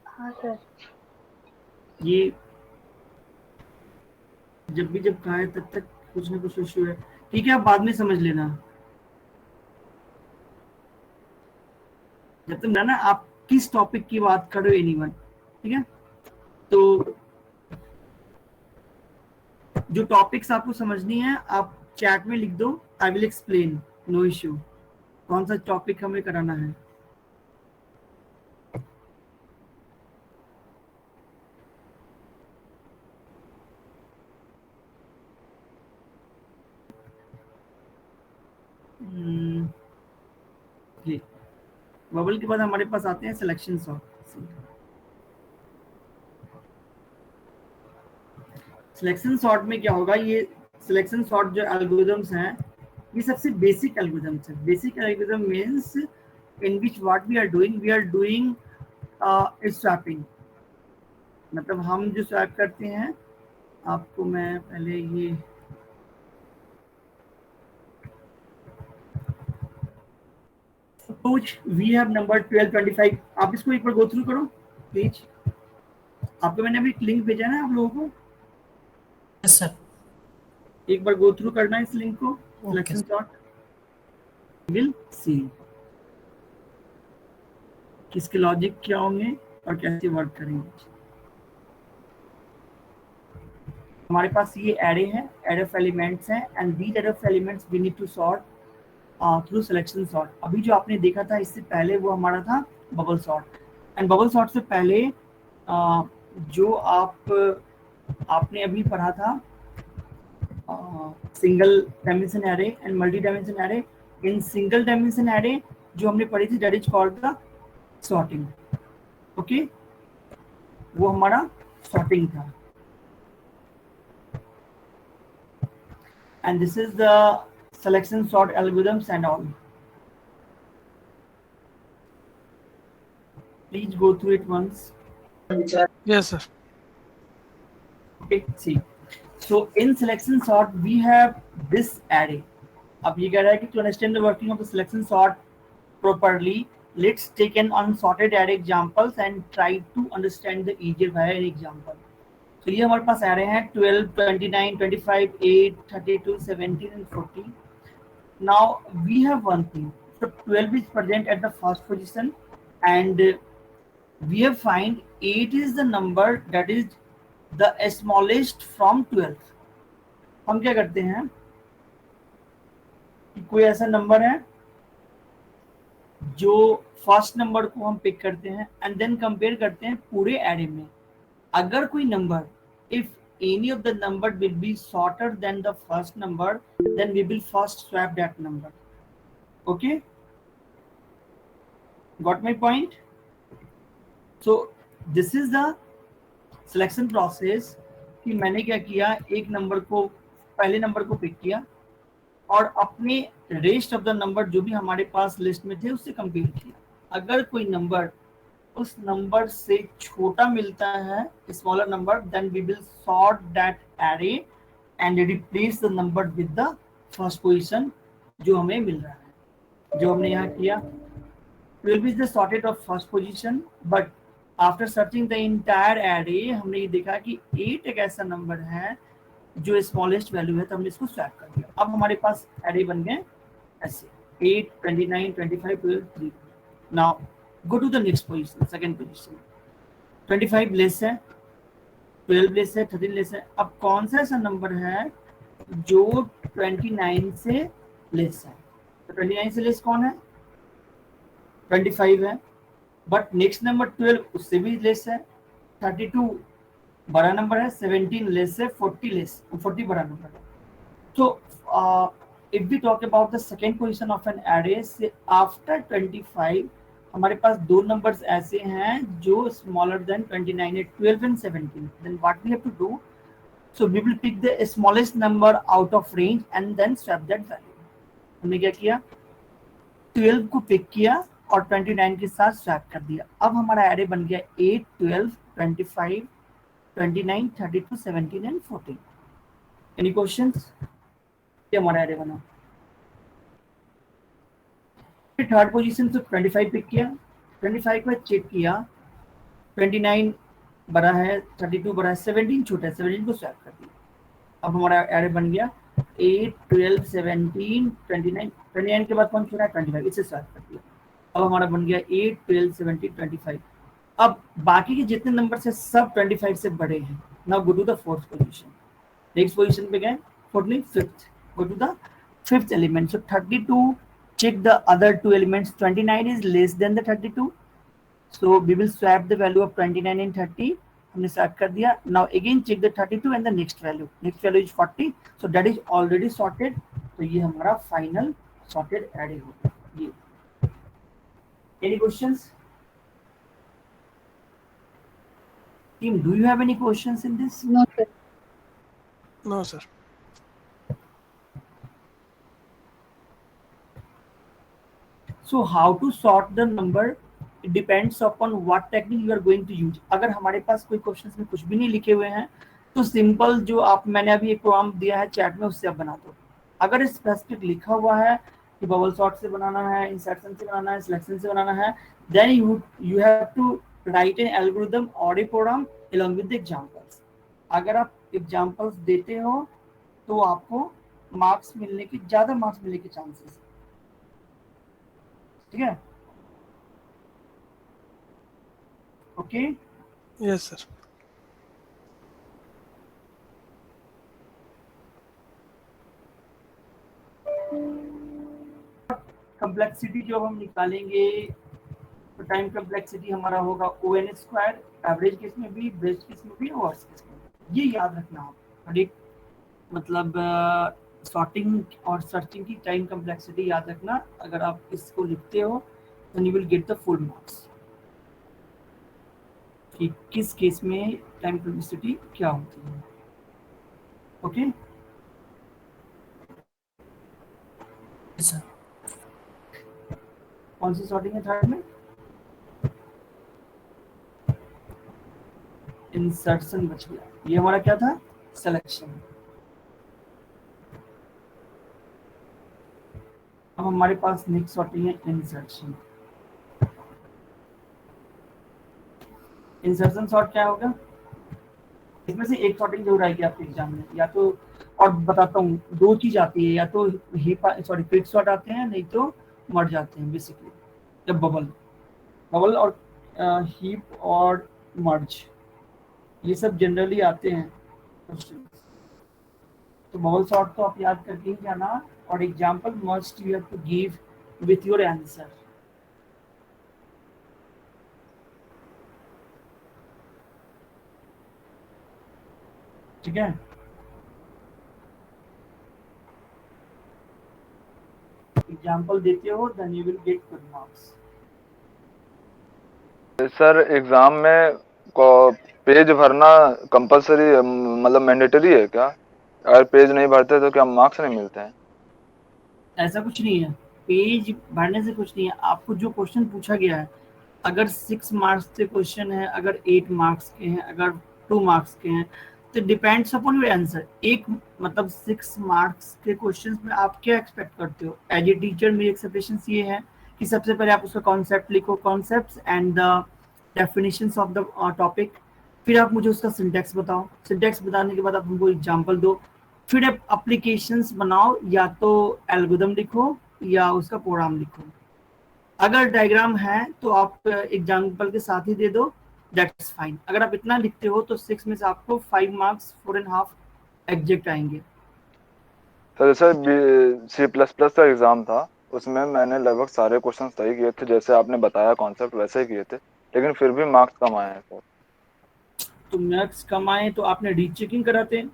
हाँ सर। ये जब भी जब कहा है तब तक कुछ ना कुछ इश्यू है। ठीक है, आप बाद में समझ लेना। जब तक ना आप किस टॉपिक की बात कर रहे हो, एनीवन। ठीक है, तो जो टॉपिक्स आपको समझनी है आप चैट में लिख दो, I will explain, no issue. कौन सा टॉपिक हमें कराना है? ये बबल के बाद हमारे पास आते हैं सिलेक्शन सॉर्ट। सिलेक्शन सॉर्ट में क्या होगा, ये सिलेक्शन सॉर्ट जो एल्गोरिथम्स हैं ये सबसे बेसिक एल्गोरिथम्स है। Basic algorithm means in which what we are doing swapping. मतलब हम जो स्वैप करते हैं, आपको मैं पहले ये वी हैव नंबर 12, 25। आप इसको एक बार गो थ्रू करो प्लीज। आपको मैंने अभी लिंक भेजा ना आप लोगों को, यस सर। एक बार गो थ्रू करना है इस लिंक को, selection sir. Sort. Will see किसके लॉजिक क्या होंगे और कैसे वर्क करेंगे। हमारे पास ये एरे है, एरे ऑफ एलिमेंट्स हैं, and these array of elements we need to sort through selection sort. अभी जो आपने देखा था इससे पहले वो हमारा था bubble sort, and bubble sort से पहले जो आपने अभी पढ़ा था single dimension array and multi dimension array. In single dimension array जो हमने पढ़ी थी that is called the sorting. Okay, वो हमारा सॉर्टिंग था, and this is the selection sort algorithms and all. Please go through it once. Yes, sir. Okay, see. So in selection sort we have this array. अब ये कह रहा है कि to understand the working of the selection sort properly, let's take an unsorted array examples and try to understand the easier by an example. तो ये हमारे पास array हैं 12, 29, 25, 8, 32, 17 and 14. Now we have one thing. So 12 is present at the first position and we have find 8 is the number that is the smallest from 12. हम क्या करते हैं कि कोई ऐसा नंबर है जो फर्स्ट नंबर को हम पिक करते हैं एंड देन कंपेयर करते हैं पूरे एरे में। अगर कोई number, if any of the number will be shorter than the first number, then we will first swap that number. Okay, got my point? So this is the selection process कि मैंने क्या किया, एक number को, पहले number को pick किया और अपने रेस्ट ऑफ द नंबर जो भी हमारे पास लिस्ट में थे उससे कंपेयर किया। अगर कोई नंबर उस नंबर से छोटा मिलता है, smaller number, then we will sort that array and replace the number with the first position जो हमें मिल रहा है। जो हमने यहाँ किया 12 is the sorted of first position, but after searching the entire array हमने ये देखा कि 8 एक ऐसा नंबर है जो स्मॉलेस्ट वैल्यू है, तो हमने इसको स्वैप कर दिया। अब हमारे पास एरे बन गए ऐसे 8, 29, 25, 12, 3। Now go to the next position, second position. 25 less है, 12 लेस है, 13 लेस है। अब कौन सा ऐसा नंबर है जो 29 से लेस है? तो 29 से लेस कौन है? 25 है। बट नेक्स्ट नंबर 12 उससे भी लेस है, 32 बड़ा नंबर है, 17 लेस है, 40 बड़ा नंबर है। तो if we talk about the second position of an array, say after 25 हमारे पास दो नंबर्स ऐसे हैं जो स्मॉलर देन 29 है, 12 and 17. Then what we have to do? So we will pick the smallest number out of range and then swap that value. हमने क्या किया, 12 को पिक किया और 29 के साथ स्वैप कर दिया। अब हमारा एरे बन गया 8, 12, 25, 29, 32, 17 and 14. Any questions? ये हमारा एरे बना। फिर थर्ड पोजीशन से 25 पिक किया, 25 को चेक किया, 29 बड़ा है, 32 बड़ा है, 17 छोटा है, 17 को स्वैप कर दिया। अब हमारा एरे बन गया 8, 12, 17, 29, 29 के बाद कौन छोड़ा है? 25, इसे स्वैप कर दिया। अब हमारा बन गया 8, 12, 17, 25। अब बाकी के जितने नंबर से सब 25 से बड़े हैं। Now go to the fourth position. Next position पे गए, fourthly fifth, go to the fifth element. So 32, check the other two elements. 29 is less than the 32, so we will swap the value of 29 and 30. हमने swap कर दिया। Now again check the 32 and the next value. Next value is 40, so that is already sorted. तो ये हमारा final sorted array होगा। ये any questions? Team, do you have any questions in this? No, sir. No, sir. So how to sort the number? It depends upon what technique you are going to use. अगर हमारे पास कोई questions में कुछ भी नहीं लिखे हुए हैं तो सिंपल जो आप, मैंने अभी एक प्रोग्राम दिया है चैट में, उससे आप बना दो। अगर स्पेसिफिक लिखा हुआ है कि बबल सॉर्ट से बनाना है, इंसर्शन से बनाना है, सिलेक्शन से बनाना है, then you have to write an algorithm और a program along with the examples. अगर आप एग्जाम्पल्स देते हो तो आपको मार्क्स मिलने की, ज्यादा मार्क्स मिलने के चांसेस, ठीक है? Okay Yes, sir. कम्प्लेक्सिटी जो हम निकालेंगे तो टाइम कम्प्लेक्सिटी हमारा होगा O N square, average case में भी, बेस्ट केस में भी, वर्स्ट केस में भी। ये याद रखना आप, हर एक मतलब सॉर्टिंग और सर्चिंग की टाइम कम्प्लेक्सिटी याद रखना। अगर आप इसको लिखते हो then you will get the full marks कि किस केस में टाइम कम्प्लेक्सिटी क्या होती है। ओके सर कौन सी सॉर्टिंग है थर्ड में? इंसर्शन बच गया, ये हमारा क्या था? सिलेक्शन। अब हमारे पास नेक्स्ट सॉर्टिंग है इंसर्शन। इंसर्शन सॉर्ट क्या होगा? इसमें से एक सॉर्टिंग जरूर आएगी आपके एग्जाम में, या तो, और बताता हूँ, दो चीज आती है, या तो क्विक सॉर्ट आते हैं, नहीं तो मर जाते हैं बेसिकली। जब बबल और हीप और मर्ज, ये सब जनरली आते हैं क्वेश्चन। तो बबल सॉर्ट तो आप याद करके ही जाना, और example must you have to give with your answer. ठीक है, एग्जाम्पल देते हो then you will get good marks. Sir exam में पेज भरना कंपलसरी, मतलब मैंडेटरी है क्या? अगर पेज नहीं भरते तो क्या मार्क्स नहीं मिलते हैं? ऐसा कुछ नहीं है, पेज भरने से कुछ नहीं है। आपको जो क्वेश्चन पूछा गया है, अगर 6 मार्क्स के क्वेश्चन है, अगर 8 मार्क्स के हैं, अगर 2 मार्क्स के हैं, तो डिपेंड्स अपॉन योर आंसर। एक मतलब 6 मार्क्स के क्वेश्चंस में आप क्या एक्सपेक्ट करते हो? एज ए टीचर मेरी एक्सपेक्टेशंस ये है कि सबसे पहले आप उसका कॉन्सेप्ट लिखो, concepts and the definitions of the topic, फिर आप मुझे उसका सिंटैक्स बताओ, सिंटैक्स बताने के बाद आप हमको एग्जाम्पल दो, फिर आप एप्लीकेशंस बनाओ, या तो एल्गोरिथम लिखो या उसका प्रोग्राम लिखो। अगर डायग्राम है तो आप एग्जाम्पल के साथ ही दे दो, दैट्स फाइन। अगर आप इतना लिखते हो तो 6 में से आपको 5 मार्क्स 4.5 एग्जैक्ट आएंगे। सर जैसे C++ का एग्जाम था, उसमें मैंने लगभग सारे क्वेश्चन सही किए थे, जैसे आपने बताया कॉन्सेप्ट वैसे ही किए थे, लेकिन फिर भी मार्क्स कम आए हैं सर। तो मार्क्स कम आए तो आपने रीचेकिंग कराते हैं।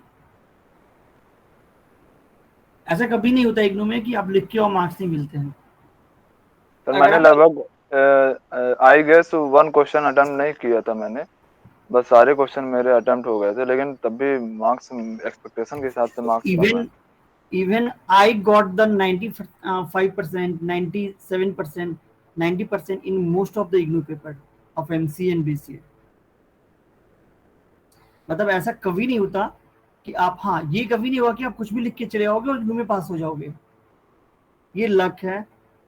ऐसा कभी नहीं होता इग्नू में कि आप लिख के और मार्क्स नहीं मिलते हैं। सर अगर मैंने आप लगभग आई गेस 1 क्वेश्चन अटेम्प्ट नहीं किया था मैंने, बस सारे क्वेश्चन मेरे अटेम्प्ट हो गए थे, लेकिन तब भी मार्क्स एक्सपेक्टेशन के हिसाब से मार्क्स कम आए। even I got the 95%, 97%, 90% in most of the IGNOU paper of MCA and BCA। मतलब ऐसा कभी नहीं होता कि आप, हाँ ये कभी नहीं हुआ कि आप कुछ भी लिख के चले जाओगे और IGNOU में पास हो जाओगे। ये लक है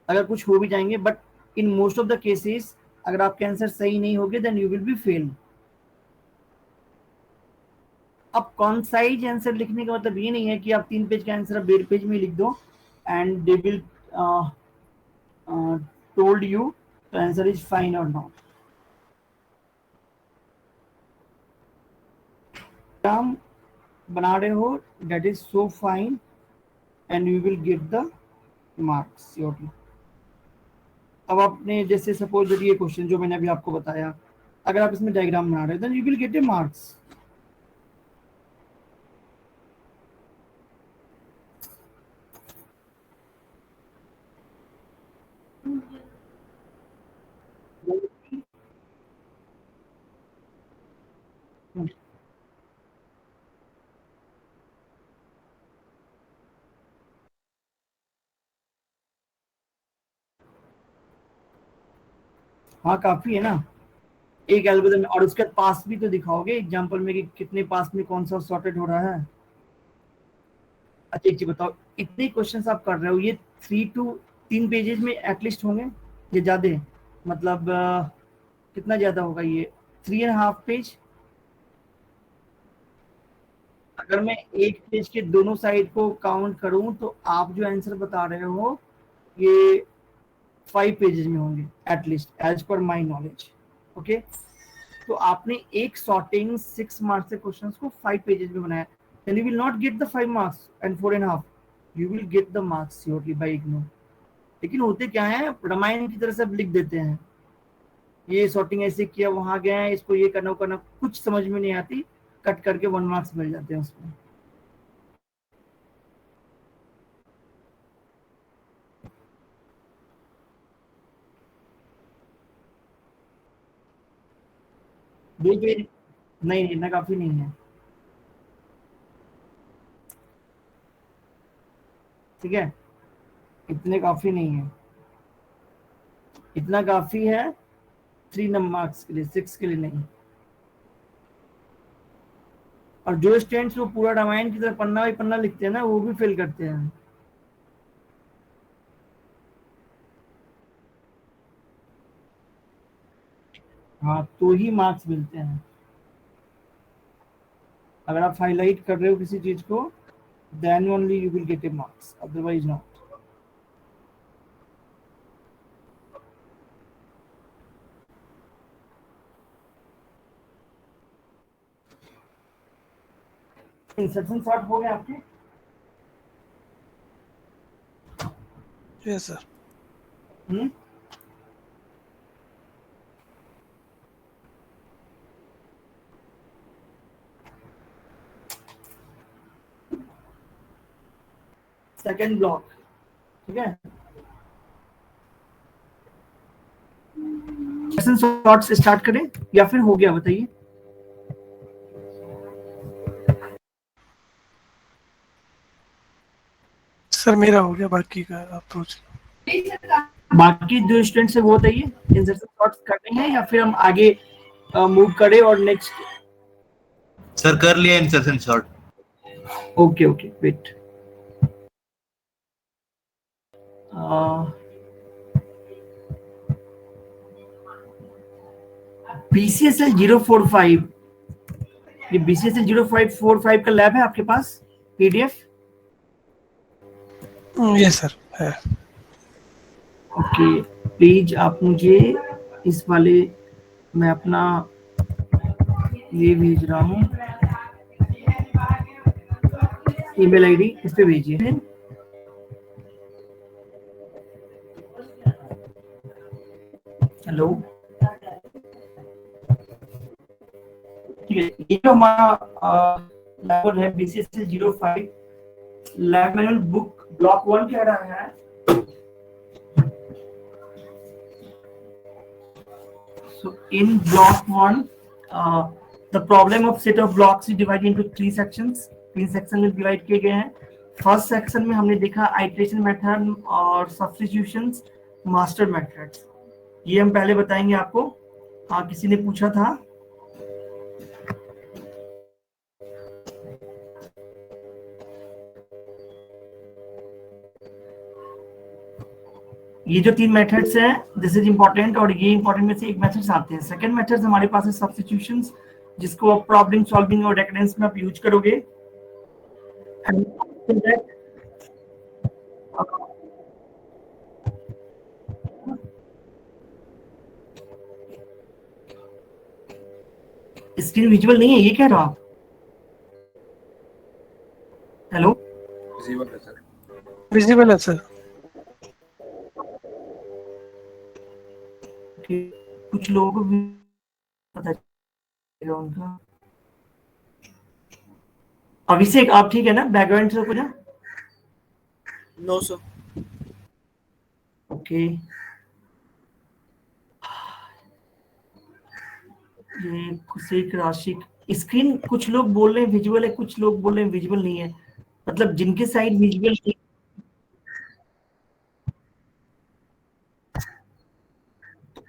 अगर कुछ हो भी जाएंगे, but in most of the cases अगर आपके आंसर सही नहीं होंगे then you will be fail. अब कॉन्साइज आंसर लिखने का मतलब ये नहीं है कि आप 3 पेज का आंसर आप 1.5 पेज में लिख दो and they will told you the answer is fine और नॉट। टर्म बना रहे हो that is so fine and you will get the marks surely. अब आपने जैसे सपोज ये क्वेश्चन जो मैंने अभी आपको बताया, अगर आप इसमें डायग्राम बना रहे हो then you will get a marks. हाँ काफी है ना, एक एल्गोरिथम, और उसके पास भी तो दिखाओगे एग्जांपल में कि कितने पास में कौन सा सॉर्टेड हो रहा है। अच्छा एक चीज बताओ, इतने क्वेश्चंस आप कर रहे हो, ये 3 पेजेस में एटलीस्ट होंगे, ये ज्यादा है, मतलब कितना ज्यादा होगा ये, 3.5 पेज। अगर मैं एक पेज के दोनों साइड को काउंट करूं तो आप जो आंसर बता रहे हो ये 5 पेजेस में होंगे at least, as per my knowledge. Okay, तो आपने एक सॉर्टिंग 6 मार्क्स के क्वेश्चंस को 5 पेजेस में बनाया, then you will not get the 5 marks and 4.5, you will get the marks surely by ignore। लेकिन होते क्या है, रामायण की तरह से लिख देते हैं, ये सॉर्टिंग ऐसे किया, वहां गए हैं, इसको ये करना वो करना, कुछ समझ में नहीं आती, कट करके 1 मार्क्स मिल जाते हैं उसमें। दो पेज नहीं, इतना काफी नहीं है, ठीक है, इतने काफी नहीं है, इतना काफी है 3 मार्क्स के लिए, 6 के लिए नहीं। और जो स्टूडेंट्स वो पूरा रामायण की तरह पन्ना बाई पन्ना लिखते हैं ना, वो भी फेल करते हैं। हाँ, तो ही मार्क्स मिलते हैं। अगर आप हाईलाइट कर रहे हो किसी चीज को, then only you will get a marks, otherwise not। Insertion sort हो गए आपके? Yes sir. Hmm, second block, ठीक है। इंसर्शन सॉर्ट से स्टार्ट करें या फिर हो गया, बताइए। सर मेरा हो गया, बाकी का आप पूछ लो। बाकी जो स्टूडेंट्स है वो बताइए, इंसर्शन सॉर्ट करने हैं या फिर हम आगे मूव करें और नेक्स्ट। सर कर लिया insertion sort. Okay okay, wait. BCSL 045, ये BCSL 0545 का लैब है आपके पास, PDF? यस सर है। ओके, प्लीज आप मुझे इस वाले, मैं अपना ये भेज रहा हूँ ईमेल आईडी, इस पे भेजिए। हेलो, ठीक है, ये जो हमारा लैब है BCSL 05, lab manual book block 1 कह रहा है। So in block 1, the problem of set of blocks is divided into 3 sections। 3 section में डिवाइड किए गए हैं। फर्स्ट सेक्शन में हमने देखा आइट्रेशन मेथड और सब्स्टिट्यूशंस, मास्टर मेथड्स, ये हम पहले बताएंगे आपको। किसी ने पूछा था, ये जो 3 मेथड्स हैं, दिस इज इंपॉर्टेंट, और ये इंपॉर्टेंट में से एक मेथड्स आते हैं। सेकंड मेथड्स हमारे पास है सब्स्टिट्यूशंस, जिसको आप प्रॉब्लम सॉल्विंग और डेकेडेंस में आप यूज करोगे। स्क्रीन विजुअल नहीं है, ये कह रहा हूं आप? हेलो, विजिबल है सर। विजिबल है सर। कुछ लोगों को भी पता चलेगा उनका। अभिषेक आप ठीक है ना, बैकग्राउंड से कुछ? No sir. ओके, ये कुछ राशि स्क्रीन, कुछ लोग बोल रहे हैं विजुअल है, कुछ लोग बोल रहे हैं विजुअल नहीं है, मतलब जिनके साइड विजुअल नहीं,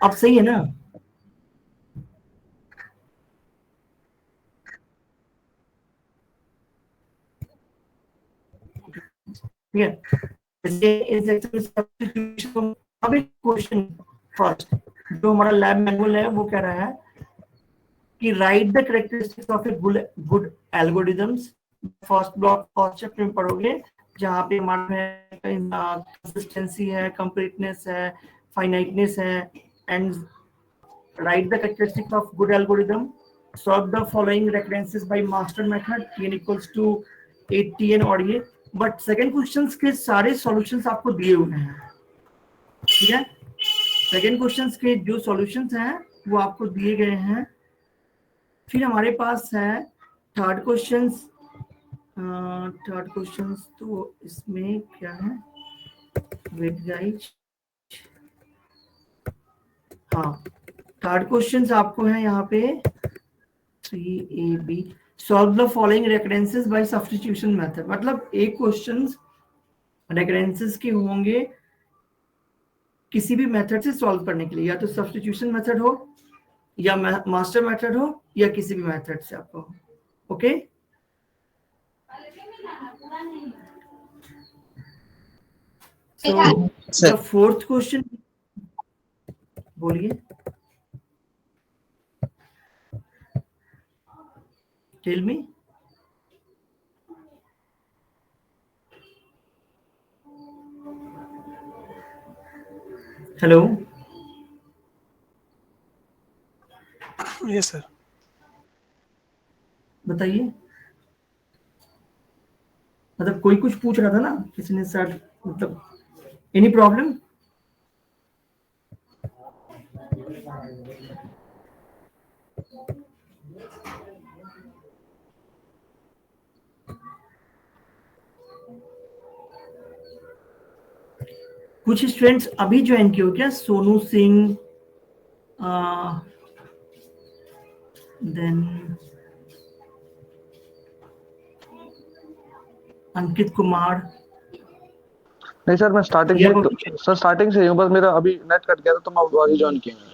अब सही है ना? ठीक है, इस सेक्शन में सब्स्टिट्यूशन। अब एक क्वेश्चन फर्स्ट जो हमारा लैब मैनुअल है वो कह रहा है कि right the characteristics of a good algorithms. First block first chapter में पढ़ोगे, जहाँ पे हमारा कंसिस्टेंसी है, कंप्लीटनेस है, फाइनाइटनेस है, and write the characteristics of good algorithm, solve the following recurrences by master method, n equals to 8tn। और ये बट सेकंड क्वेश्चंस के सारे सॉल्यूशंस आपको दिए हुए हैं, ठीक है। सेकंड क्वेश्चंस के जो सॉल्यूशंस हैं वो आपको दिए गए हैं। फिर हमारे पास है थर्ड क्वेश्चंस। थर्ड क्वेश्चंस तो इसमें क्या है, वेट गाइस, हाँ थर्ड क्वेश्चंस आपको है यहाँ पे 3ab, solve the following recurrences by substitution method. मतलब एक क्वेश्चंस रेकरेंसेस के होंगे किसी भी मेथड से सॉल्व करने के लिए, या तो सब्स्टिट्यूशन मेथड हो या मास्टर मेथड हो या किसी भी मेथड से आपको हो, okay. So the fourth question, बोलिए, tell me. Hello, yes sir. बताइए। मतलब कोई कुछ पूछ रहा था ना, किसी ने सर, मतलब एनी प्रॉब्लम? कुछ स्टूडेंट्स अभी ज्वाइन किए हो क्या? सोनू सिंह, देन अंकित कुमार। नहीं सर, मैं स्टार्टिंग से ही हूँ, बस मेरा अभी नेट कट गया था तो मैं अभी ज्वाइन किया हूँ।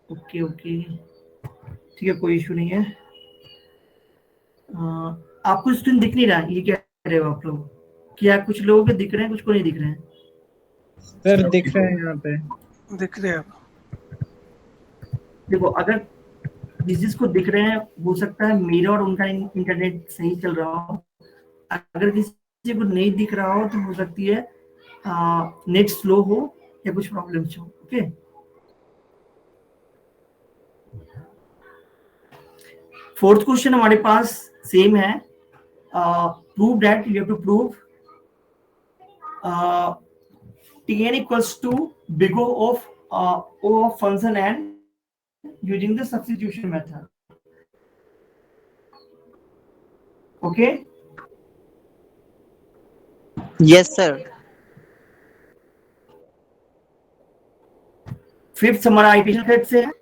ओके ओके, ठीक है, कोई इशू नहीं है। आपको स्क्रीन दिख नहीं रहा, ये क्या कह रहे हो आप लोग? क्या कुछ लोगों के दिख रहे हैं, कुछ को नहीं दिख रहे हैं? सर दिख रहे हैं यहाँ पे, दिख रहे हैं आप। देखो, अगर जिस को दिख रहे हैं, हो सकता है मेरा और उनका इंटरनेट सही चल रहा हो। अगर किसी को नहीं दिख रहा हो तो हो सकती है नेट स्लो हो या कुछ प्रॉब्लम्स हो, ओके। फोर्थ क्वेश्चन हमारे पास सेम है, prove that, you have to prove tn equals to big O of O of function n using the substitution method, okay? Yes sir. Fifth हमारा आइटेशन set से है,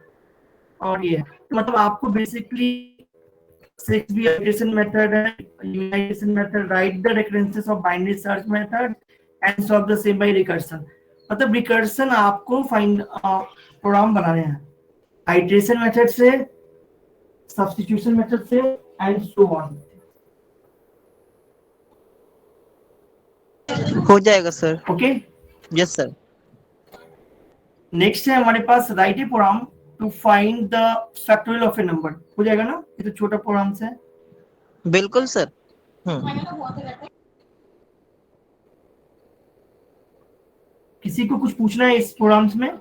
और ये मतलब आपको बेसिकली 6b आइटेशन मेथड है, यूनाइटेशन method, write the recurrences of binary search method and solve the same by recursion. मतलब रिकर्सन आपको फाइंड प्रोग्राम बनाने हैं आइटरेशन मेथड से, सब्स्टिट्यूशन मेथड से एंड सो ऑन। हो जाएगा sir. Okay, yes sir. Next है हमारे पास write a program to find the factorial of a number. हो जाएगा ना, ये तो छोटा प्रोग्राम से है। बिल्कुल सर। किसी को कुछ पूछना है इस प्रोग्राम्स में?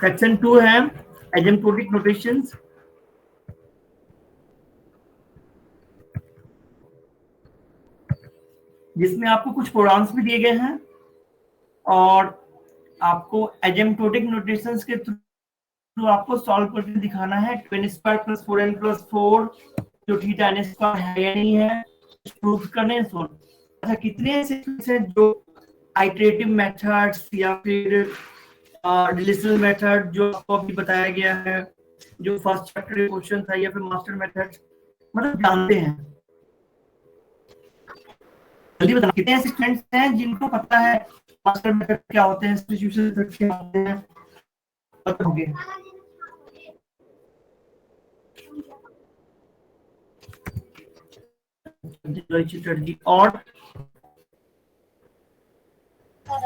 सेक्शन 2 है एसिम्प्टोटिक नोटेशंस। जिसमें आपको कुछ प्रोग्राम्स भी दिए गए हैं और आपको एसिम्प्टोटिक नोटेशंस के थ्रू आपको सॉल्व करके दिखाना है। 2n² + 4n + 4 जो थीटा n² है या नहीं है, प्रूफ करने। अच्छा, कितने ऐसे हैं जो आइटरेटिव मेथड्स या फिर रिलेशनल मेथड जो आपको अभी बताया गया है, जो फर्स्ट चैप्टर क्वेश्चन था, या फिर मास्टर मेथड, मतलब जानते हैं? जल्दी बताना कितने ऐसे स्टूडेंट्स हैं जिनको पता है मास्टर मेथड क्या होते हैं, सब्स्टिट्यूशन मेथड क्या होते हैं, पता होंगे। चटर्जी और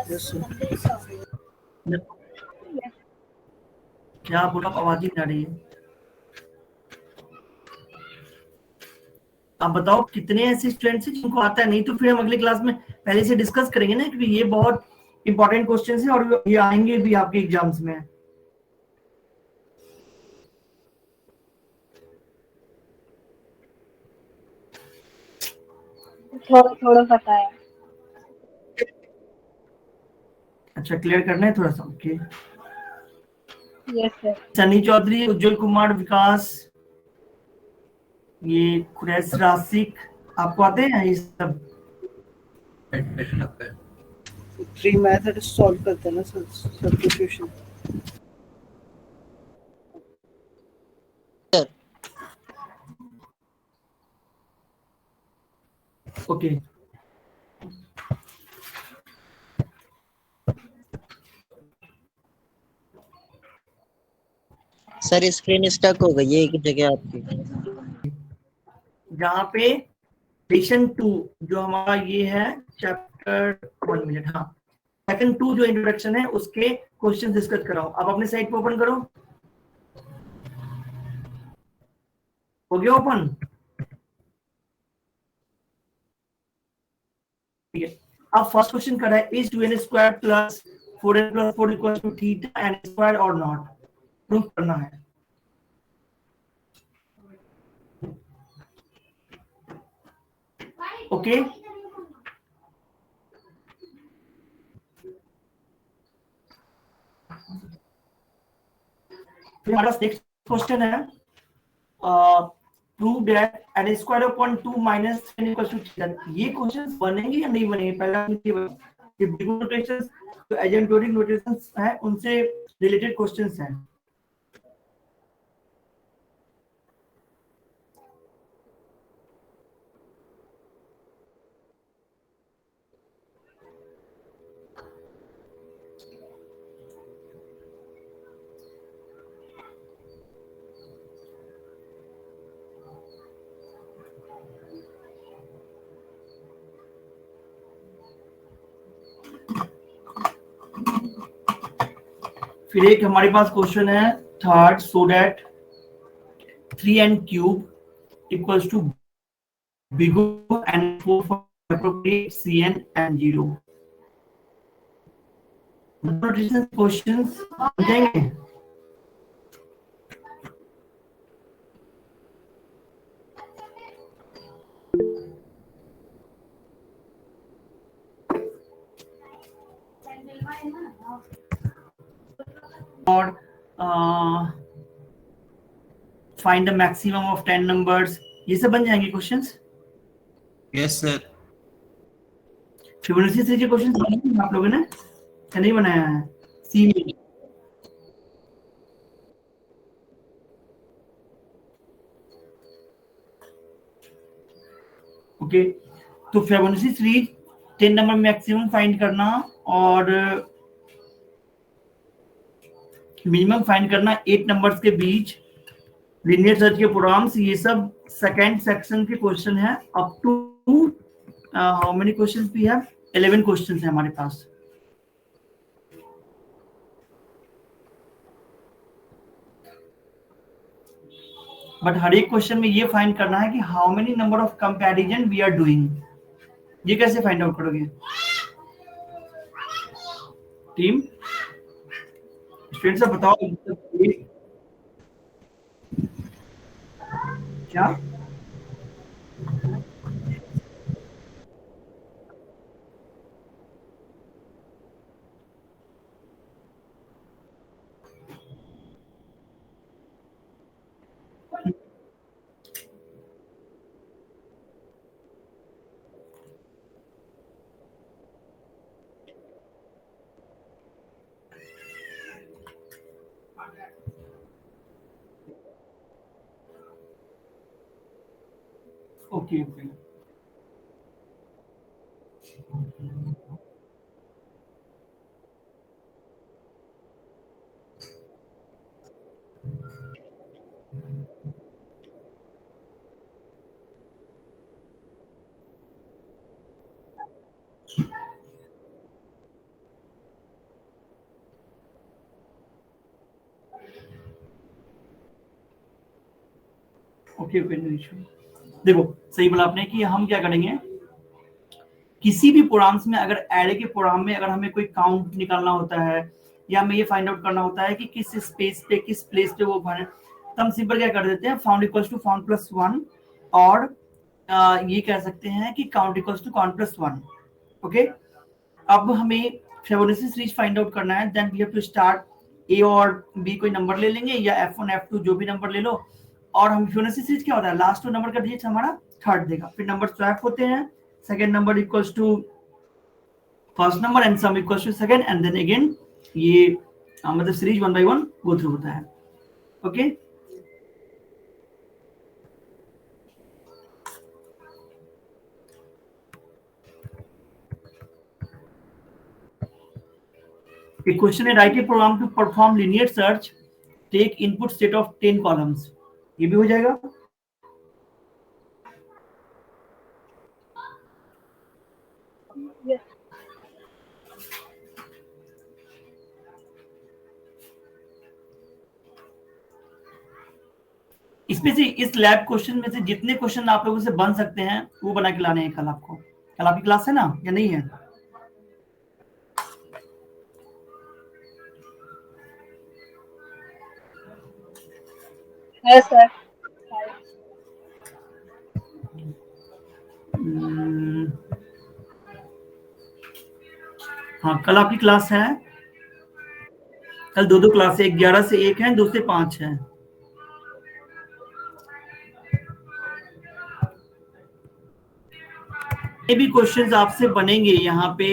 Yes, sir. क्या बोला, आवाज ही नहीं आ रही है। आप बताओ कितने ऐसे स्टूडेंट्स हैं जिनको आता है, नहीं तो फिर हम अगली क्लास में पहले से डिस्कस करेंगे ना, क्योंकि ये बहुत इंपॉर्टेंट क्वेश्चन है और ये आएंगे भी आपके एग्जाम्स में। थोड़ा थोड़ा पता है। अच्छा, क्लियर करना है थोड़ा सा। Okay. Yes sir. Sunny Chaudhary, Ujjwal Kumar, Vikas, ये कुरैश रासिक, आपको आते हैं ये सब? एडमिशन आता है। प्री मैथड सॉल्व करते हैं ना sir, substitution. Okay. Sir screen stuck हो गई है एक जगह आपकी। जहाँ पे सेक्शन 2 जो हमारा ये है चैप्टर 1 मिनट, हाँ सेकंड 2 जो इंट्रोडक्शन है उसके क्वेश्चन डिस्कस कराओ। आप अपने साइट पे ओपन करो। हो गया ओपन? ठीक है। अब फर्स्ट क्वेश्चन कर रहा है, is 2n square plus 4n plus 4 equal to theta n square और नॉट, प्रूफ करना है। ओके। फिर हमारा नेक्स्ट क्वेश्चन है, prove that n square upon 2 minus n equal to theta. ये क्वेश्चंस बनेंगे या नहीं बनेंगे, पहला ये बिग नोटेशंस जो एजेंटोरिक नोटेशंस है उनसे रिलेटेड क्वेश्चंस हैं। फिर एक हमारे पास क्वेश्चन है third, so that 3n cube equals to big O and 4 for appropriate cn and 0। Notation questions देंगे। और find the maximum of 10 numbers, ये सब बन जाएंगे क्वेश्चंस। Yes sir. फिबोनाची से जो क्वेश्चंस बनाए आप लोगों ने या नहीं बनाया है सी में? ओके। तो Fibonacci series 10 number maximum find करना और मिनिमम फाइंड करना 8 नंबर्स के बीच, लीनियर सर्च के प्रोग्राम्स, ये सब सेकंड सेक्शन के क्वेश्चन है। Up to how many questions we have? 11 questions है हमारे पास। बट हर एक क्वेश्चन में ये फाइंड करना है कि how many number of comparison we are doing. ये कैसे फाइंड आउट करोगे टीम? स्टूडेंट सब बताओ क्या? Okay okay. Okay okay, no issue. देखो सही बोला आपने कि हम क्या करेंगे, किसी भी प्रोग्राम्स में अगर एरे के प्रोग्राम में अगर हमें कोई काउंट निकालना होता है या हमें ये फाइंड आउट करना होता है कि किस स्पेस पे किस प्लेस पे वो भरे, तो हम सिंपल क्या कर देते हैं, found equals to found plus 1, और ये कह सकते हैं कि count equals to count plus 1। Okay, अब हमें फिबोनाची सीरीज फाइंड आउट करना है, then we have to start a और बी कोई नंबर ले लेंगे या f1 f2 जो भी नंबर ले लो, और हम फिबोनाची सीरीज क्या होता है, लास्ट 2 नंबर का डिजिट हमारा थर्ड देगा, फिर नंबर स्वैप होते हैं, second number equals to first number and sum equals to second, and then again ये मतलब सीरीज 1 by 1 गो थ्रू होता है। ओके, A question है, write a program to perform linear search, take input set of 10 columns। ये भी हो जाएगा। Yes. इसमें से इस लैब क्वेश्चन में से जितने क्वेश्चन आप लोगों से बन सकते हैं वो बना के लाने हैं कल आपको। कल आपकी क्लास है ना या नहीं है? Yes, sir. हाँ, कल आपकी क्लास है। कल 2 क्लास है, 11 से 1 है, 2 से 5 है। ये भी क्वेश्चंस आपसे बनेंगे यहाँ पे,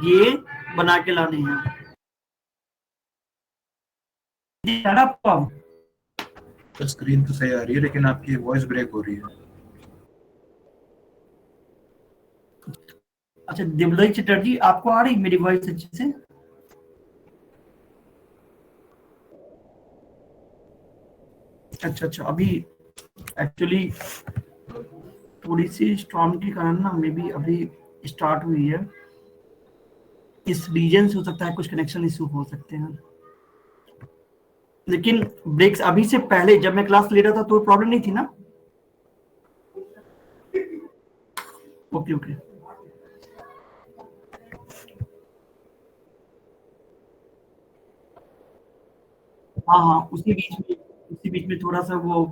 ये बना के लाने हैं। तो स्क्रीन तो सही आ रही है लेकिन आपकी वॉइस ब्रेक हो रही है। अच्छा देवलोई चटर्जी, आपको आ रही मेरी वॉइस अच्छे से? अच्छा, अभी एक्चुअली थोड़ी सी स्टॉर्म के कारण ना मे बी अभी स्टार्ट हुई है, इस रीजन से हो सकता है कुछ कनेक्शन इशू हो सकते हैं, लेकिन ब्रेक्स अभी से पहले जब मैं क्लास ले रहा था तो प्रॉब्लम नहीं थी ना? ओके, हाँ, उसी बीच में थोड़ा सा वो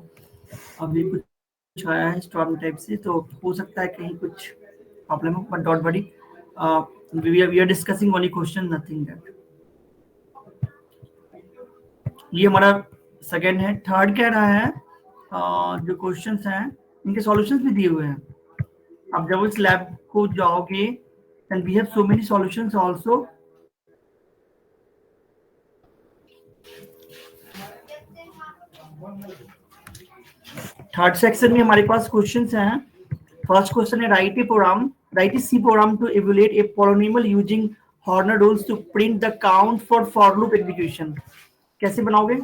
अभी कुछ आया है स्टॉर्म टाइप से, तो हो सकता है कहीं कुछ प्रॉब्लम हो, but don't worry, we are discussing only question, nothing that. ये हमारा सेकंड है। थर्ड कह रहा है जो क्वेश्चंस हैं इनके सॉल्यूशंस भी दिए हुए हैं। अब जब इस लैब को जाओगे and we have so many solutions also. Third section में हमारे पास क्वेश्चंस हैं। फर्स्ट क्वेश्चन है, write a C program to evaluate a polynomial using Horner rules to print the count for loop execution. कैसे बनाओगे?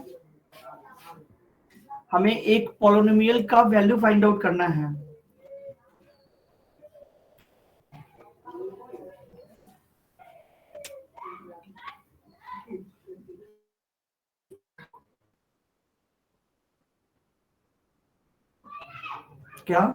हमें एक पॉलिनोमियल का वैल्यू फाइंड आउट करना है। क्या?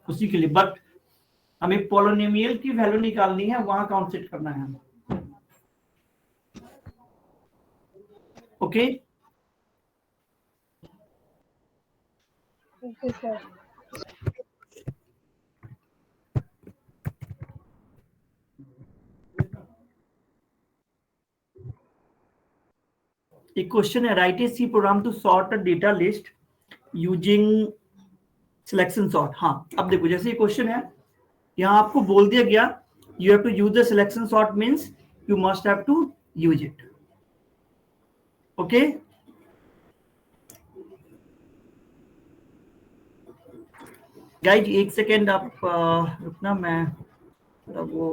उसी के लिए, बट हमें पॉलिनोमियल की वैल्यू निकालनी है, वहां काउंट सेट करना है। Okay, Okay, sir. एक क्वेश्चन है, write a C program to sort a data list using selection sort. हाँ, अब देखो जैसे ये क्वेश्चन है, यहाँ आपको बोल दिया गया you have to use the selection sort, means you must have to use it. Okay, guys एक सेकेंड आप रुकना, मैं थोड़ा वो